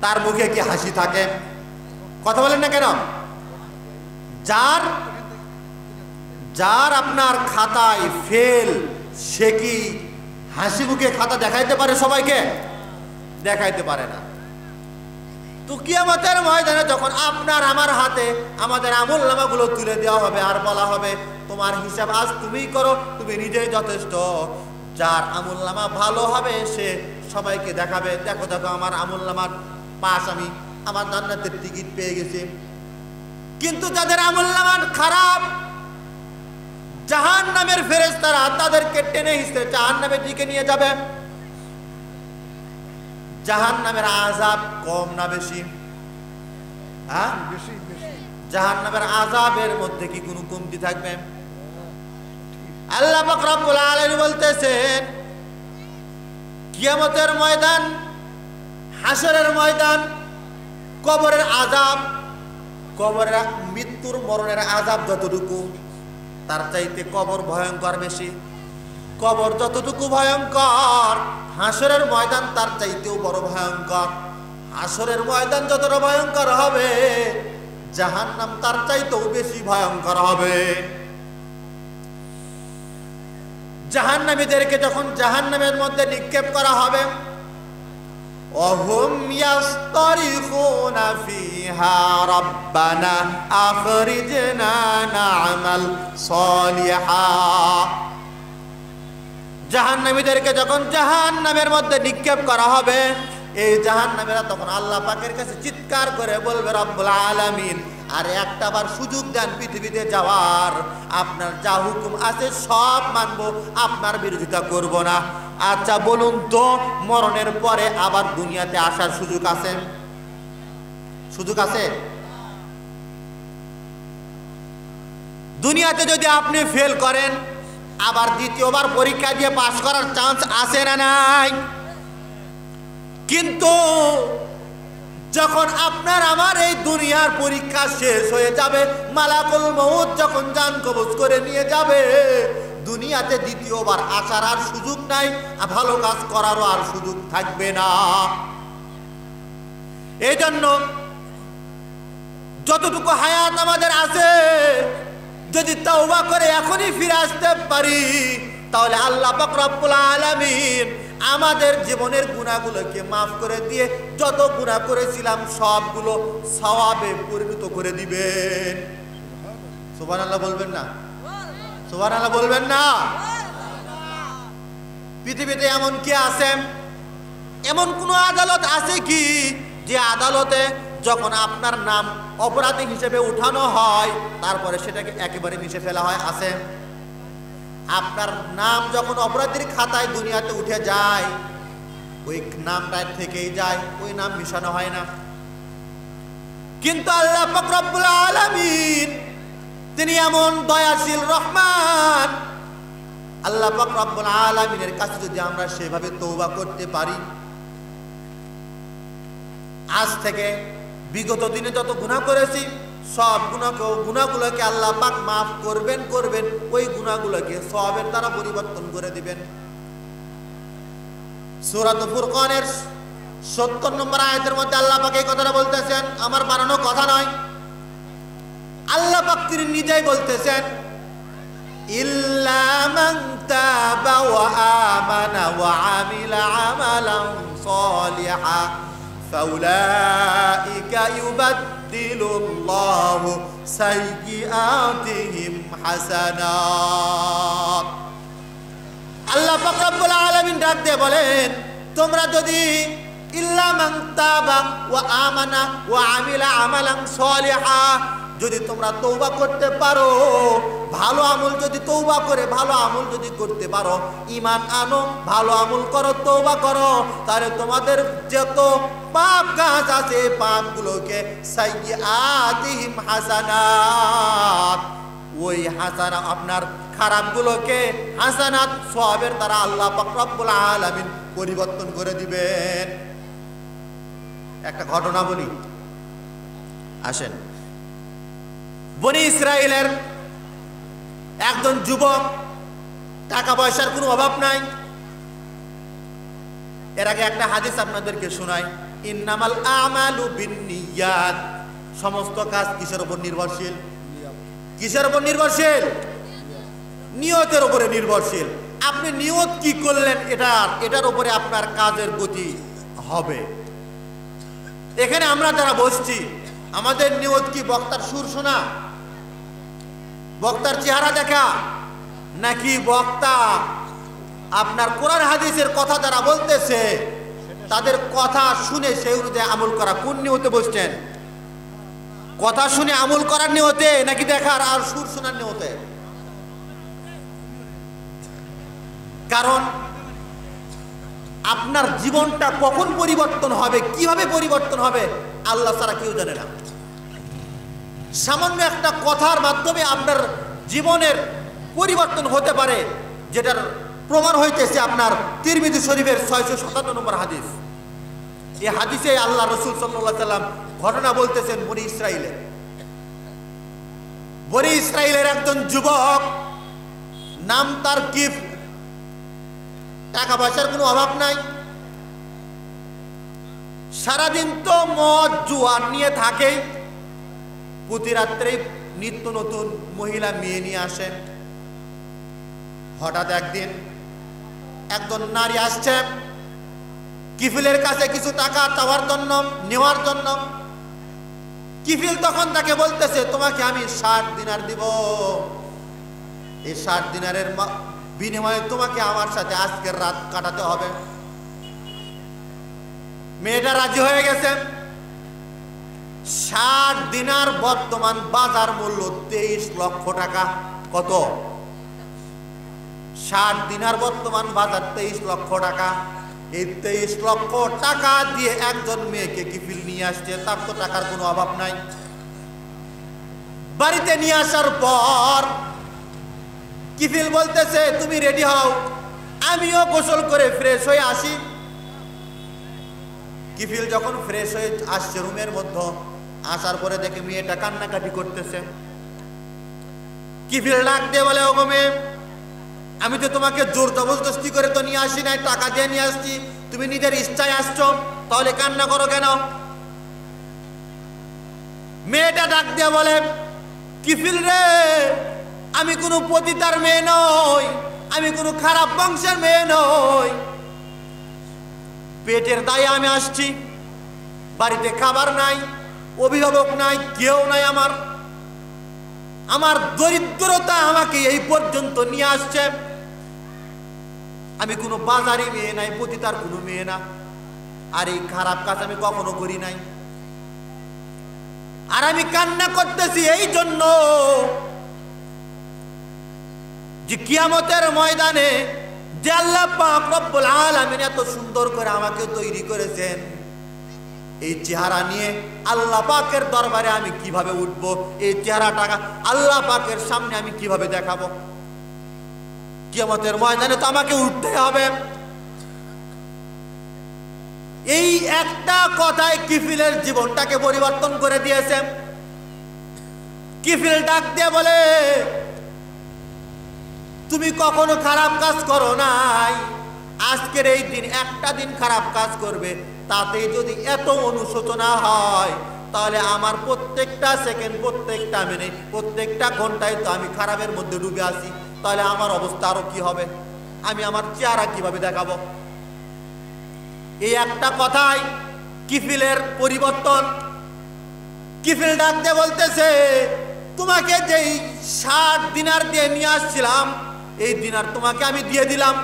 তার মুখে কি হাসি থাকে? কথা বলেন না কেন? যার আপনার খাতায় ফেল, সে কি হাসি মুখে খাতা দেখাইতে পারে সবাইকে? দেখাইতে পারে না। তো কিয়ামতের ময়দানে যখন আপনার আমার হাতে আমাদের আমলনামাগুলো তুলে দেওয়া হবে আর বলা হবে তোমার হিসাব আজ তুমিই করো, তুমি নিজেই যথেষ্ট। যার আমলনামা ভালো হবে সে সবাইকে দেখাবে, দেখো দেখো আমার আমলনামার পাস, আমি আমার জান্নাতের টিকিট পেয়ে গেছি। কিন্তু যাদের আমলনামা খারাপ, জাহান্নামের ফেরেশতারা তাদেরকে টেনে হিঁচড়ে জাহান্নামের দিকে নিয়ে যাবে। জাহান্নামের আযাব কম না বেশি? হ্যাঁ, জাহান্নামের আযাবের মধ্যে কি কোনো কমতি থাকবে? আল্লাহ পাক রব্বুল আলামিন বলতেছেন কিয়ামতের ময়দান, হাসরের ময়দান, কবরের আযাব, কবরের মৃত্যুর মরণের আযাব যতটুকু, তার চাইতে কবর ভয়ঙ্কর বেশি। কবর যতটুকু ভয়ঙ্কর, হাসরের ময়দান তার চাইতেও বড় ভয়ঙ্কর। হাসরের ময়দান যতটা ভয়ঙ্কর হবে, জাহান্নাম তার চাইতেও বেশি ভয়ঙ্কর হবে। জাহান্নামীদেরকে যখন জাহান্নামের মধ্যে নিক্ষেপ করা হবে, ওহুম ইয়াসতারিখুনা ফিহা রাব্বানা আখরিজনা না'মাল সালিহা। জাহান্নামীদেরকে যখন জাহান্নামের মধ্যে নিক্ষেপ করা হবে, এই জাহান্নামীরা তখন আল্লাহ পাকের কাছে চিৎকার করে বলবে রব্বুল আলামিন আর একটাবার সুযোগ দেন পৃথিবীতে যাওয়ার, আপনার যা হুকুম আছে সব মানবো, আপনার বিরোধিতা করব না। আচ্ছা বলুন তো, মরণের পরে আবার দুনিয়াতে আসার সুযোগ আছে? সুযোগ আছে? দুনিয়াতে যদি আপনি ফেল করেন, আবার দ্বিতীয়বার পরীক্ষা দিয়ে পাশ করার চান্স আছে না নাই? কিন্তু যখন আপনার আমার এই দুনিয়ার পরীক্ষা শেষ হয়ে যাবে, মালাকুল মউত যখন জান কবজ করে নিয়ে যাবে, দুনিয়াতে দ্বিতীয়বার আসার আর সুযোগ নাই, ভালো কাজ করারও আর সুযোগ থাকবে না। এই জন্য যতটুকু হায়াত আমাদের আছে, যদি তওবা করে এখনই ফিরে আসতে পারি, তাহলে আল্লাহ পাক রব্বুল আলামিন আমাদের জীবনের গুনাহগুলোকে মাফ করে দিয়ে যত গুনাহ করেছিলাম সবগুলো সওয়াবে পরিণত করে দিবেন। সুবহানাল্লাহ বলবেন না? সুবহানাল্লাহ বলবেন না? পৃথিবীতে এমন কি আছে, এমন কোন আদালত আছে কি যে আদালতে যখন আপনার নাম অপরাধী হিসেবে উঠানো হয় তারপরে সেটাকে একেবারে মিশে ফেলা হয়? আছে? আপনার নাম যখন অপরাধীর খাতায় দুনিয়াতে উঠে যায়, ওই নামটা থেকেই যায়, ওই নাম মিশানো হয় না। কিন্তু আল্লাহ পাক রব্বুল আলামিন তিনি এমন দয়াশীল রহমান, আল্লাহ পাক রব্বুল আলামিনের কাছে যদি আমরা সেভাবে তওবা করতে পারি, আজ থেকে বিগত দিনে যত গুনাহ করেছি সব গুনাহগুলোকে আল্লাহ পাক মাফ করবেন, ওই গুনাহগুলোকে সওয়াবের দ্বারা পরিবর্তন করে দিবেন। সূরা ফুরকানের 70 নম্বর আয়াতের মধ্যে আল্লাহ পাক এই কথাটা বলতেছেন, আমার বানানো কথা নয়, আল্লাহ পাক তিনি নিজেই বলতেছেন, ইল্লা মান তাবা ওয়া আমানা ওয়া আমিলা আমালান সালিহা ফাউলাইকা ইউবাদদিলুল্লাহু সাইয়্যাতিহিম হাসানাত। আল্লাহ পাক রব্বুল আলামিন ডাক দিয়ে বলেন, তোমরা যদি ইল্লা মান তাবা ওয়া আমানা ওয়া আমিলা আমালান সালিহা, যদি তোমরা তওবা করতে পারো, ভালো আমল যদি তওবা করে ভালো আমল যদি করতে পারো, ঈমান আনো, ভালো আমল করো, তওবা করো, তাহলে তোমাদের যত পাপ কাজ আছে পাপগুলোকে সাইয়্যাতিহিম হাসানাত, ওই হাসানা আপনার খারাপগুলোকে হাসানাত সওয়াবের দ্বারা আল্লাহ পাক রব্বুল আলামিন পরিবর্তন করে দিবেন। একটা ঘটনা বলি, আসেন। বনি ইসরাইলের একজন যুবক, টাকা পয়সার কোনো অভাব নাই। এর আগে একটা হাদিস আপনাদেরকে শোনাই, ইন্নামাল আমালু বিন্নিয়াত, সমস্ত কাজ কিসের উপর নির্ভরশীল? কিসের উপর নির্ভরশীল? নিয়তের উপরে নির্ভরশীল। আপনি নিয়ত কি করলেন এটার উপরে আপনার কাজের গতি হবে। এখানে আমরা যারা বসছি, আমাদের নিয়ত কি বক্তার সুর শোনা, বক্তার চেহারা দেখা, নাকি বক্তা আপনার কোরআন হাদিসের কথা যারা বলতেছে তাদের কথা শুনে সেই অনুযায়ী আমল করা? কোন নিয়তে বসছেন? কথা শুনে আমল করার নিয়তে নাকি দেখার আর সুর শোনার নিয়তে? কারণ আপনার জীবনটা কখন পরিবর্তন হবে, কিভাবে পরিবর্তন হবে, আল্লাহ ছাড়া কেউ জানে না। সামান্য একটা কথার মাধ্যমে আপনার জীবনের পরিবর্তন হতে পারে, যেটার প্রমাণ হইতেছে আপনার তিরমিজি শরীফের 657 নম্বর হাদিস। এই হাদিসে আল্লাহ রাসূল সাল্লাল্লাহু আলাইহি সাল্লাম ঘটনা বলতেছেন বনি ইসরাইলের একজন যুবক, নাম তার কিফ, টাকা পয়সার কোনো অভাব নাই, সারাদিন তো মদ জুয়া নিয়ে থাকে, প্রতি রাত্রে নিত্য নতুন মহিলা মেয়ে নিয়ে আসেন। হঠাৎ একদিন একজন নারী আসছে কিফিলের কাছে কিছু টাকা চাওয়ার জন্য, নেওয়ার জন্য। কিফিল তখন তাকে বলতেছে, তোমাকে আমি 60 দিনার দিব, এই 60 দিনারের বিনিময়ে তোমাকে আমার সাথে আজকের রাত কাটাতে হবে। মেয়েটা রাজি হয়ে গেছে। 60 দিনার বর্তমান বাজার মূল্য 23 লক্ষ টাকা। কত? 60 দিনার বর্তমান বাজার 23 লক্ষ টাকা। এই 23 লক্ষ টাকা দিয়ে একজন মেয়েকে কিফিল নিয়ে আসছে, তার তো টাকার কোনো অভাব নাই। বাড়িতে নিয়ে আসার পর কিফিল বলতেছে, তুমি রেডি হও, আমিও গোসল করে ফ্রেশ হয়ে আসি। কিফিল যখন ফ্রেশ হয়ে আসছে রুমের মধ্যে, আসার পরে দেখে মেয়েটা কান্নাকাটি করতেছে। কিফিল ডাক দিয়ে বলে, ওগো মেয়ে, আমি তো তোমাকে জোর জবরদস্তি করে তো নিয়ে আসি নাই, টাকা দিয়ে নিয়ে আসছি, তুমি নিজের ইচ্ছায় আসছো, তাহলে কান্না করো কেন? মেয়েটা ডাক দিয়ে বলে, কিফিল রে, আমি কোনো পতিতার মেয়ে নই, আমি কোনো খারাপ বংশের মেয়ে নই, পেটের দায়ে আমি আসছি, বাড়িতে খাবার নাই, অভিভাবক নাই, কেউ নাই, আমার দরিদ্রতা আমাকে এই পর্যন্ত নিয়ে আসছে। আমি কোনো বাজারি মেয়ে নাই, পতিতার কোনো মেয়ে না, আর এই খারাপ কাজ আমি কখনো করি নাই। আর আমি কান্না করতেছি এই জন্য যে কিয়ামতের ময়দানে যে আল্লাহ পাক রব্বুল আলামিন এত সুন্দর করে আমাকে তৈরি করেছেন, এই চেহারা নিয়ে আল্লাহ পাকের দরবারে আমি কিভাবে উঠব, এই চেহারাটা আল্লাহ পাকের সামনে আমি কিভাবে দেখাবো? কিয়ামতের ময়দানে তো আমাকে উঠতে হবে। এই একটা কথায় কিফিলের জীবনটাকে পরিবর্তন করে দিয়েছে। কিফিল ডাক দিয়ে বলে, তুমি কখনো খারাপ কাজ করো নাই, আজকের এই দিন একটা দিন খারাপ কাজ করবে, তাতে যদি এত অনুশোচনা হয়, তাহলে আমার প্রত্যেকটা সেকেন্ড, প্রত্যেকটা মিনিট, প্রত্যেকটা ঘন্টায় তো আমি খারাপের মধ্যে ডুবে আছি, তাহলে আমার অবস্থা আরো কি হবে, আমি আমার চেহারা কিভাবে দেখাবো। এই একটা কথাই কিফিলের পরিবর্তন। কিফিল ডাক দিয়ে বলতেছে, তোমাকে যেই 60 দিনার দিয়ে নিয়ে আসছিলাম, এই দিনার তোমাকে আমি দিয়ে দিলাম,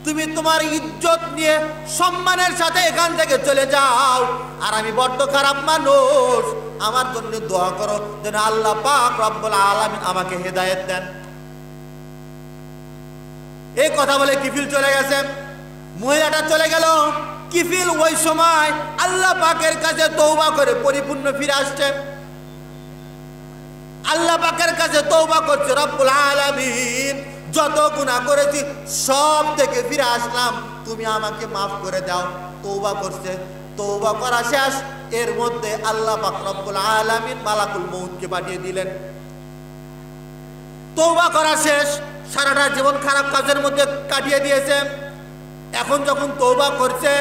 তুমি তোমার ইজ্জত নিয়ে সম্মানের সাথে এখান থেকে চলে যাও, আর আমি বড্ড খারাপ মানুষ, আমার জন্য দোয়া করো যেন আল্লাহ পাক রব্বুল আলামিন আমাকে হেদায়েত দেন। এই কথা বলে কিফিল চলে গেছে। মহিলাটা চলে গেল। কিফিল ওই সময় আল্লাহ পাকের কাছে তওবা করে পরিপূর্ণ ফিরে আসছে। আল্লাহ পাকের কাছে তওবা করছে, রব্বুল আলামিন যত গুনাহ করেছি সব থেকে ফিরে আসলাম, তুমি আমাকে মাফ করে দাও। তওবা করছে, তওবা করা শেষ, এর মধ্যে আল্লাহ পাক রব্বুল আলামিন মালাকুল মউতকে পাঠিয়ে দিলেন। তওবা করা শেষ, সারাটা জীবন খারাপ কাজের মধ্যে কাটিয়ে দিয়েছে। এখন যখন তওবা করছে,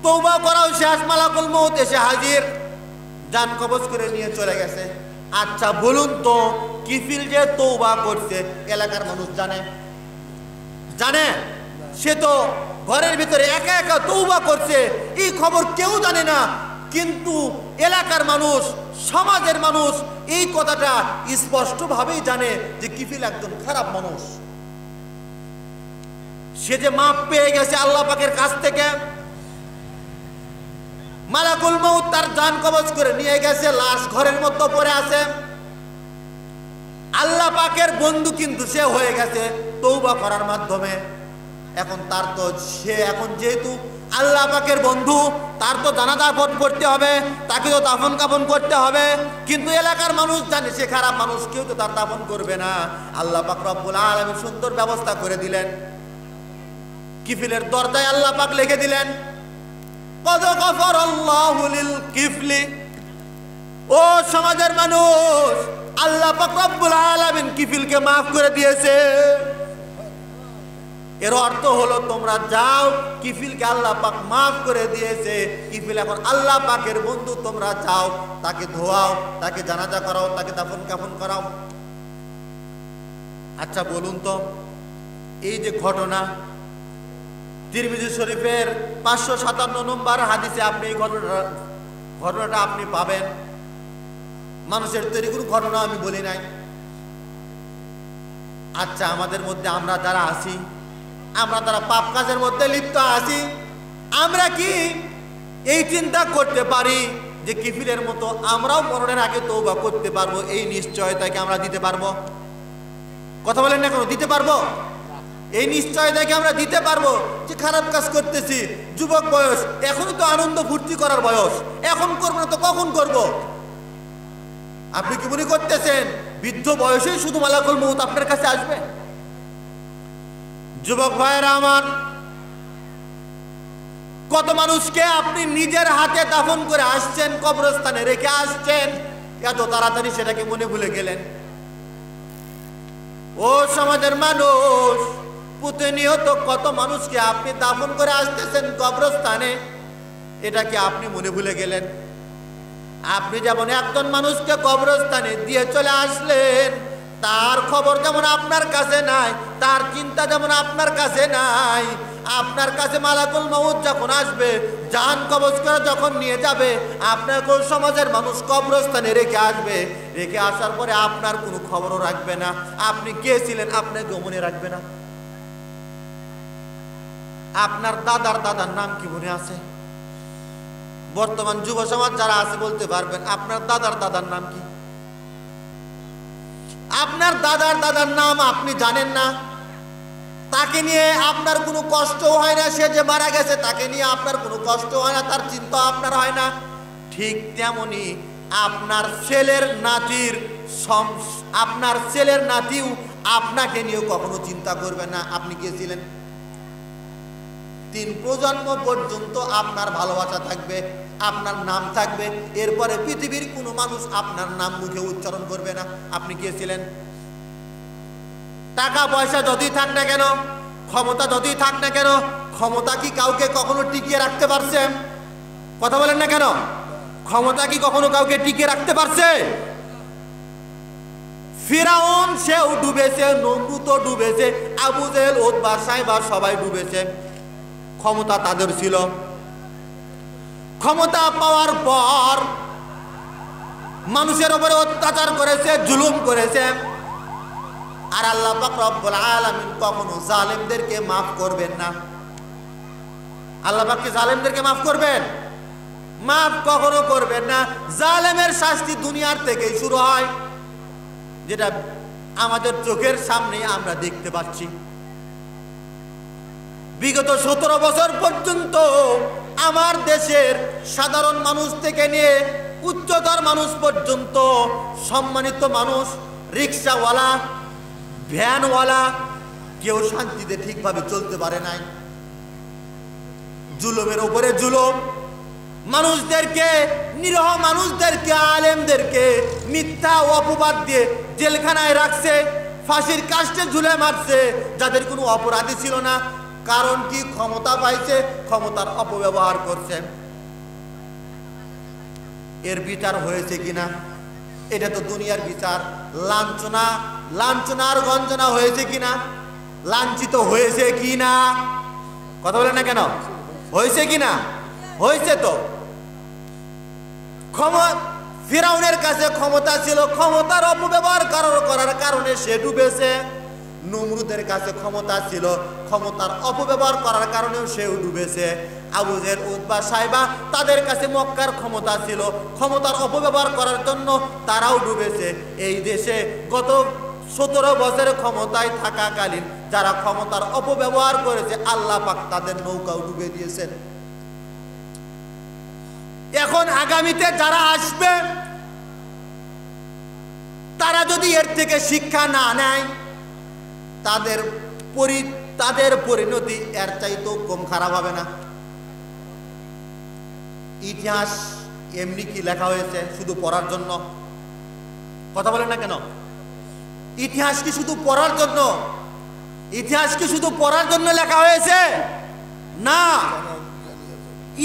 তওবা করাও শেষ, মালাকুল মউত এসে হাজির, জান কবজ করে নিয়ে চলে গেছে। আচ্ছা বলুন তো, কিফিল যে তওবা করছে এলাকার মানুষ জানে? জানে? সে তো ঘরের ভিতরে একা একা তওবা করছে, এই খবর কেউ জানে না। কিন্তু এলাকার মানুষ, সমাজের মানুষ এই কথাটা স্পষ্টভাবেই জানে যে কিফিল একজন খারাপ মানুষ। সে যে মাপ পেয়ে গেছে আল্লাহ পাকের কাছ থেকে, মালাকুল মউত তার জান কবজ করে নিয়ে গেছে, লাশ ঘরের মধ্যে পড়ে আছে। আল্লাহ পাকের বন্ধু কিন্তু সে হয়ে গেছে তওবা করার মাধ্যমে। এখন তার তো সে এখন যেহেতু আল্লাহ পাকের বন্ধু, তার তো জানাজা পড়তে হবে, তাকে তো দাফন কাফন করতে হবে। কিন্তু এলাকার মানুষ জানে সে খারাপ মানুষ, কেউ তো তার দাফন করবে না। আল্লাহ পাক রব্বুল আলামিন সুন্দর ব্যবস্থা করে দিলেন। কিফিলের দরজায় আল্লাহ পাক লিখে দিলেন, কদ গফারাল্লাহু লিল কিফলি। ও সমাজের মানুষ, আল্লাহ পাক রব্বুল আলামিন কিফিলকে মাফ করে দিয়েছে। এর অর্থ হলো তোমরা যাও, কিফিলকে আল্লাহ পাক মাফ করে দিয়েছে, কিফিল এখন আল্লাহ পাকের বন্ধু, তোমরা যাও, তাকে ধোয়াও, তাকে জানাজা করাও, তাকে দাফন কাফন করাও। আচ্ছা বলুন তো, এই যে ঘটনা, তিরমিজি শরীফের 557 নম্বর হাদিসে আপনি এই ঘটনাটা আপনি পাবেন। মানুষের তৈরি কোনো ঘটনা আমি বলি নাই। আচ্ছা আমাদের মধ্যে আমরা যারা আছি, আমরা যারা পাপ কাজের মধ্যে লিপ্ত আছি, আমরা কি এই চিন্তা করতে পারি যে কিফিলের মতো আমরাও মরণের আগে তওবা করতে পারবো? এই নিশ্চয়তাকে আমরা দিতে পারবো? কথা বলেন না, কেন দিতে পারবো? এই নিশ্চয়তাকে আমরা দিতে পারবো যে খারাপ কাজ করতেছি, যুবক বয়স, এখনই তো আনন্দ ফুর্তি করার বয়স, এখন করবো না তো কখন করব? আপনি কি মনে করতেছেন বৃদ্ধ বয়সেই শুধু মালাকুল মউত আপনার কাছে আসবে? যুবক ভাইয়েরা আমার, কত মানুষকে আপনি নিজের হাতে দাফন করে আসছেন, কবরস্থানে রেখে আসছেন, এত তাড়াতাড়ি সেটাকে মনে ভুলে গেলেন। ও সমাজের মানুষ, প্রতিনিয়ত কত মানুষকে আপনি দাফন করে আসতেছেন কবরস্থানে, এটাকে আপনি মনে ভুলে গেলেন। আপনি যেমন একজন মানুষকে কবরস্থানে দিয়ে চলে আসলেন, তার খবর যেমন আপনার কাছে নাই, তার চিন্তা যেমন আপনার কাছে নাই। আপনার কাছে মালাকুল মউত যখন আসবে, জান কবজ করে যখন নিয়ে যাবে, আপনাকেও সমাজের মানুষ কবরস্থানে রেখে আসবে। রেখে আসার পরে আপনার কোনো খবরও রাখবে না, আপনি কে ছিলেন আপনাকেও মনে রাখবে না। আপনার দাদার দাদার নাম কি মনে আছে? বর্তমান যুব সমাজ যারা আছে বলতে পারবেন আপনার দাদার দাদার নাম কি? আপনার দাদার দাদার নাম আপনি জানেন না, তাকে নিয়ে আপনার কোনো কষ্ট হয় না। সে যে মারা গেছে তাকে নিয়ে আপনার কোনো কষ্ট হয় না, তার চিন্তা আপনার হয় না। ঠিক তেমনি আপনার ছেলের নাতিও আপনাকে নিয়ে কখনো চিন্তা করবে না আপনি কে ছিলেন। 3 প্রজন্ম পর্যন্ত আপনার ভালোবাসা থাকবে, আপনার নাম থাকবে, এরপরে পৃথিবীর কোনো মানুষ আপনার নাম মুখে উচ্চারণ করবে না। আপনি কে ছিলেন? টাকা পয়সা যতই থাক না কেন, ক্ষমতা যতই থাক না কেন, ক্ষমতা কি কাউকে কখনো টিকিয়ে রাখতে পারছে? কথা বলেন না কেন? ক্ষমতা কি কখনো কাউকে টিকিয়ে রাখতে পারছে? ফিরাউন সেও ডুবেছে, নমরুদও ডুবেছে, আবু জেহেল, উতবা, সাইবা সবাই ডুবেছে। ক্ষমতা তাদের ছিল। ক্ষমতা পাওয়ার পর মানুষের উপরে অত্যাচার করেছে, জুলুম করেছে। আর আল্লাহ পাক রব্বুল আলামিন কখনো জালেমদেরকে মাফ করবেন না। আল্লাহ পাক কি জালেমদেরকে মাফ করবেন? মাফ কখনো করবেন না। জালেমের শাস্তি দুনিয়ার থেকেই শুরু হয়, যেটা আমাদের চোখের সামনে আমরা দেখতে পাচ্ছি। বিগত 17 বছর পর্যন্ত আমার দেশের সাধারণ মানুষ থেকে নিয়ে উচ্চতর মানুষ পর্যন্ত, সম্মানিত মানুষ, রিক্সাওয়ালা, ভ্যানওয়ালা, কেউ শান্তিতে ঠিকভাবে চলতে পারে নাই। জুলুমের উপরে জুলুম, মানুষদেরকে, নিরীহ মানুষদেরকে, আলেমদেরকে মিথ্যা অপবাদ দিয়ে জেলখানায় রাখছে, ফাঁসির কাস্টে ঝুলে মারছে যাদের কোনো অপরাধী ছিল না। কারণ কি? ক্ষমতা পাইছে, ক্ষমতার অপব্যবহার করছে। এর বিচার হয়েছে কিনা? এটা তো দুনিয়ার বিচার। লাঞ্ছনা, লাঞ্ছনার গঞ্জনা হয়েছে কিনা? লাঞ্ছিত হয়েছে কিনা? কথা বলেন না কেন? হয়েছে কিনা? হয়েছে তো। ফিরাউনের কাছে ক্ষমতা ছিল, ক্ষমতার অপব্যবহার করার কারণে সে ডুবেছে। নমরুদের কাছে ক্ষমতা ছিল, ক্ষমতার অপব্যবহার করার কারণেও সেও ডুবেছে। আবু জেহেল, উতবা, সাইবা, তাদের কাছে মক্কার ক্ষমতা ছিল, ক্ষমতার অপব্যবহার করার জন্য তারাও ডুবেছে। এই দেশে গত 17 বছর ক্ষমতায় থাকাকালীন যারা ক্ষমতার অপব্যবহার করেছে, আল্লাহ পাক তাদের নৌকাও ডুবে দিয়েছেন। এখন আগামীতে যারা আসবে তারা যদি এর থেকে শিক্ষা না নেয়, তাদের পরিণতি এর চাইতেও কম খারাপ হবে না। ইতিহাস এমনি কি লেখা হয়েছে শুধু পড়ার জন্য? কথা বলেন না কেন? ইতিহাস কি শুধু পড়ার জন্য? ইতিহাস কি শুধু পড়ার জন্য লেখা হয়েছে? না,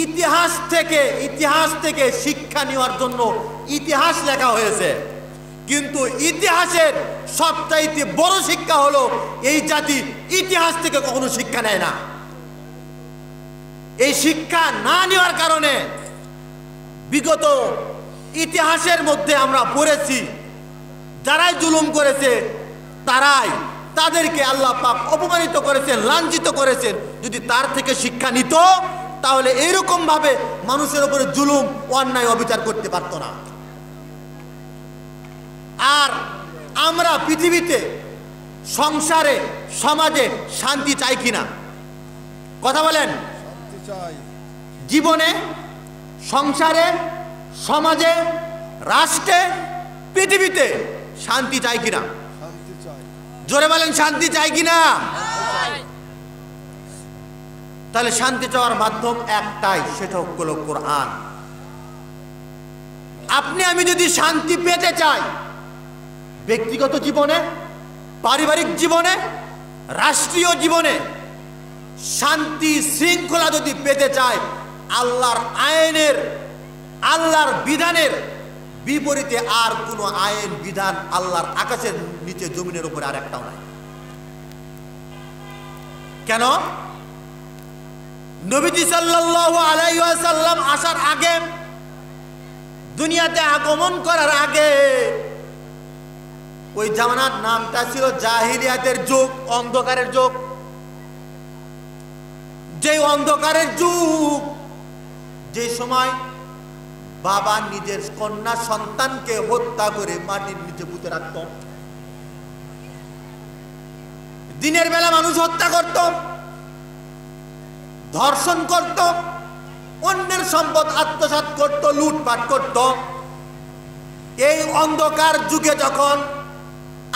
ইতিহাস থেকে শিক্ষা নেওয়ার জন্য ইতিহাস লেখা হয়েছে। কিন্তু ইতিহাসের সবচাইতে বড় শিক্ষা হলো এই জাতি ইতিহাস থেকে কখনো শিক্ষা নেয় না। এই শিক্ষা না নেওয়ার কারণে বিগত ইতিহাসের মধ্যে আমরা পড়েছি যারাই জুলুম করেছে তাদেরকে আল্লাহ পাক অপমানিত করেছেন, লাঞ্ছিত করেছেন। যদি তার থেকে শিক্ষা নিত তাহলে এইরকম ভাবে মানুষের উপরে জুলুম, অন্যায়, অবিচার করতে পারত না। আর আমরা পৃথিবীতে, সংসারে, সমাজে শান্তি চাই কিনা? কথা বলেন। জীবনে, সংসারে, সমাজে, রাষ্ট্রে, পৃথিবীতে শান্তি চাই কিনা? জোরে বলেন, শান্তি চাই কিনা? তাহলে শান্তি চাওয়ার মাধ্যম একটাই, সেটা হলো কোরআন। আপনি আমি যদি শান্তি পেতে চাই, ব্যক্তিগত জীবনে, পারিবারিক জীবনে, রাষ্ট্রীয় জীবনে শান্তি শৃঙ্খলা যদি পেতে চাই, আল্লাহর আইনের, আল্লাহর বিধানের বিপরীতে আর কোনো আইন বিধান আল্লাহর আকাশের নিচে, জমিনের উপরে আর একটাও নাই। কেন? নবীজি সাল্লাল্লাহু আলাইহি ওয়াসাল্লাম আসার আগে, দুনিয়াতে আগমন করার আগে, ওই জামানার নামটা ছিল জাহিলিয়াতের যুগ, অন্ধকারের যুগ। যে অন্ধকারের যুগ, যে সময় বাবা নিজের কন্যা সন্তানকে হত্যা করে মাটির নিচে পুঁতে রাখত। দিনের বেলা মানুষ হত্যা করত, ধর্ষণ করত, অন্যের সম্পদ আত্মসাৎ করত, লুটপাট করত। এই অন্ধকার যুগে যখন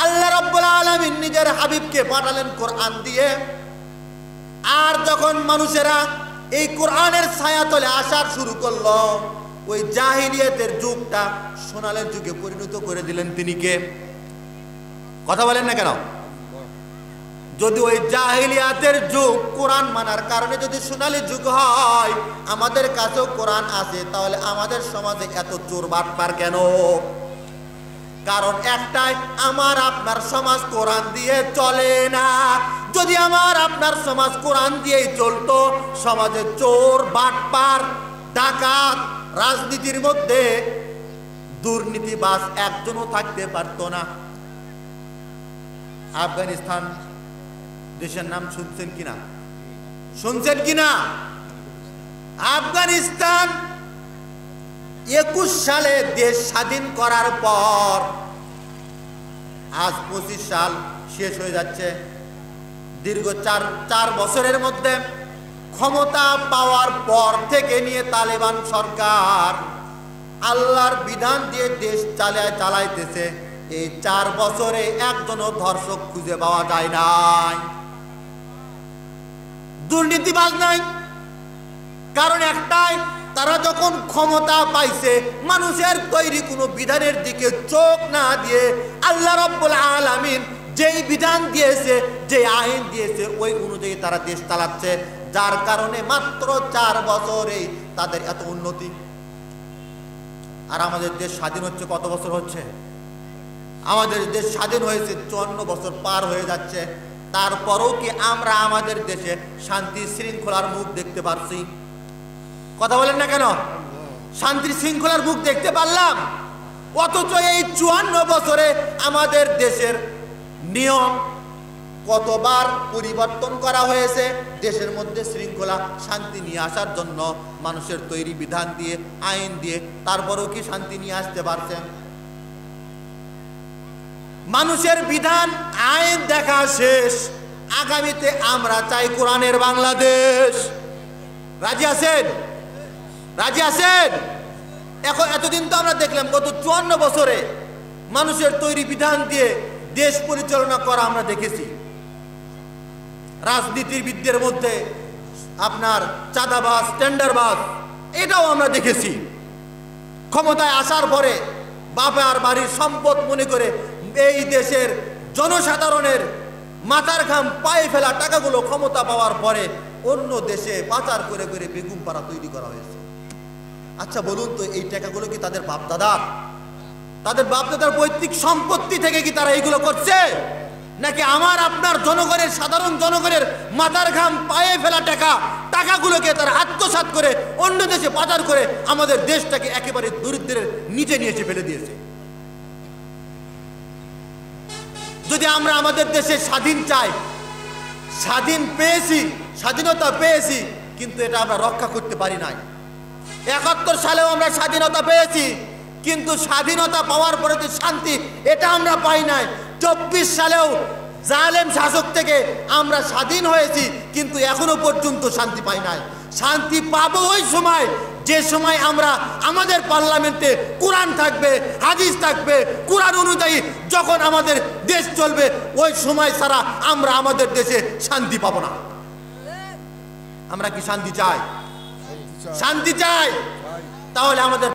আল্লাহ রাব্বুল আলামিন নিজের হাবিবকে পাঠালেন কোরআন দিয়ে, আর যখন মানুষেরা এই কোরআনের ছায়াতলে আসার শুরু করলো, ওই জাহিলিয়াতের যুগটা সোনালের যুগে পরিণত করে দিলেন তিনি কে? কথা বলেন না কেন? যদি ওই জাহিলিয়াতের যুগ কোরআন মানার কারণে যদি সোনালী যুগ হয়, আমাদের কাছেও কোরআন আছে, তাহলে আমাদের সমাজে এত চোর বাটপার কেন? কারণ একটাই, আমার আপনার সমাজ কোরআন দিয়ে চলে না। যদি আমার আপনার সমাজ কোরআন দিয়েই চলতো, সমাজে চোর বাটপার ডাকাত রাজনীতির মধ্যে দুর্নীতিবাজ একজনও থাকতে পারতো না। আফগানিস্তান দেশের নাম শুনছেন কিনা? শুনছেন কিনা? আফগানিস্তান 21 সালে দেশ স্বাধীন করার পর আজ 25 সাল শেষ হয়ে যাচ্ছে। দীর্ঘ চার বছরের মধ্যে ক্ষমতা পাওয়ার পর থেকে নিয়ে তালেবান সরকার আল্লাহর বিধান দিয়ে দেশ চালাইতেছে। এই 4 বছরে একজনও ধর্ষক খুঁজে পাওয়া যায় নাই, দুর্নীতিবাজ নাই। কারণ একটাই, তারা যখন ক্ষমতা পাইছে, মানুষের তৈরি কোনো বিধানের দিকে চোখ না দিয়ে আল্লাহ রাব্বুল আলামিন যেই বিধান দিয়েছে, যে আইন দিয়েছে, ওই অনুযায়ী তারা দেশ চালাচ্ছে। যার কারণে মাত্র 4 বছরেই তাদের এত উন্নতি। আর আমাদের দেশ স্বাধীন হচ্ছে কত বছর হচ্ছে? আমাদের দেশ স্বাধীন হয়েছে 54 বছর পার হয়ে যাচ্ছে। তারপরেও কি আমরা আমাদের দেশে শান্তি শৃঙ্খলার মুখ দেখতে পারছি? কথা বলেন না কেন? শান্তি শৃঙ্খলার মুখ দেখতে পারলাম? অথচ এই 54 বছরে আমাদের দেশের নিয়ম কতবার পরিবর্তন করা হয়েছে দেশের মধ্যে শৃঙ্খলা শান্তি নিয়ে আসার জন্য, মানুষের তৈরি বিধান দিয়ে আইন দিয়ে। তারপরেও কি শান্তি নিয়ে আসতে পারছেন? মানুষের বিধান আইন দেখা শেষ। আগামীতে আমরা চাই কোরআনের বাংলাদেশ। রাজি আছেন? রাজি আছেন? এখন এতদিন তো আমরা দেখলাম গত 54 বছরে মানুষের তৈরি বিধান দিয়ে দেশ পরিচালনা করা আমরা দেখেছি। রাজনীতিবিদদের মধ্যে আপনার চাঁদাবাজ, টেন্ডারবাজ, এটাও আমরা দেখেছি। ক্ষমতায় আসার পরে বাবার বাড়ির সম্পদ মনে করে এই দেশের জনসাধারণের মাথার ঘাম পায়ে ফেলা টাকাগুলো ক্ষমতা পাওয়ার পরে অন্য দেশে পাচার করে করে বেগুন পাড়া তৈরি করা হয়েছে। আচ্ছা বলুন তো, এই টাকাগুলো কি তাদের বাপদাদার? তাদের বাপদাদার পৈতৃক সম্পত্তি থেকে কি তারা এইগুলো করছে? নাকি আমার আপনার জনগণের, সাধারণ জনগণের মাথার ঘাম পায়ে ফেলা টাকাগুলোকে তারা আত্মসাৎ করে অন্য দেশে পাচার করে আমাদের দেশটাকে একেবারে দরিদ্রের নিচে নিয়ে এসে ফেলে দিয়েছে? যদি আমরা আমাদের দেশে স্বাধীন চাই, স্বাধীন পেয়েছি, স্বাধীনতা পেয়েছি, কিন্তু এটা আমরা রক্ষা করতে পারি নাই। 71 সালেও আমরা স্বাধীনতা পেয়েছি, কিন্তু স্বাধীনতা পাওয়ার পরে যে শান্তি, এটা আমরা পাই নাই। 24 সালেও জালেম শাসক থেকে আমরা স্বাধীন হয়েছি, কিন্তু এখনো পর্যন্ত শান্তি পাই নাই। শান্তি পাবো ওই সময়, যে সময় আমরা আমাদের পার্লামেন্টে কোরআন থাকবে, হাদিস থাকবে, কোরআন অনুযায়ী যখন আমাদের দেশ চলবে, ওই সময় ছাড়া আমরা আমাদের দেশে শান্তি পাবো না। আমরা কি শান্তি চাই? শান্তি চাই। তাহলে আমাদের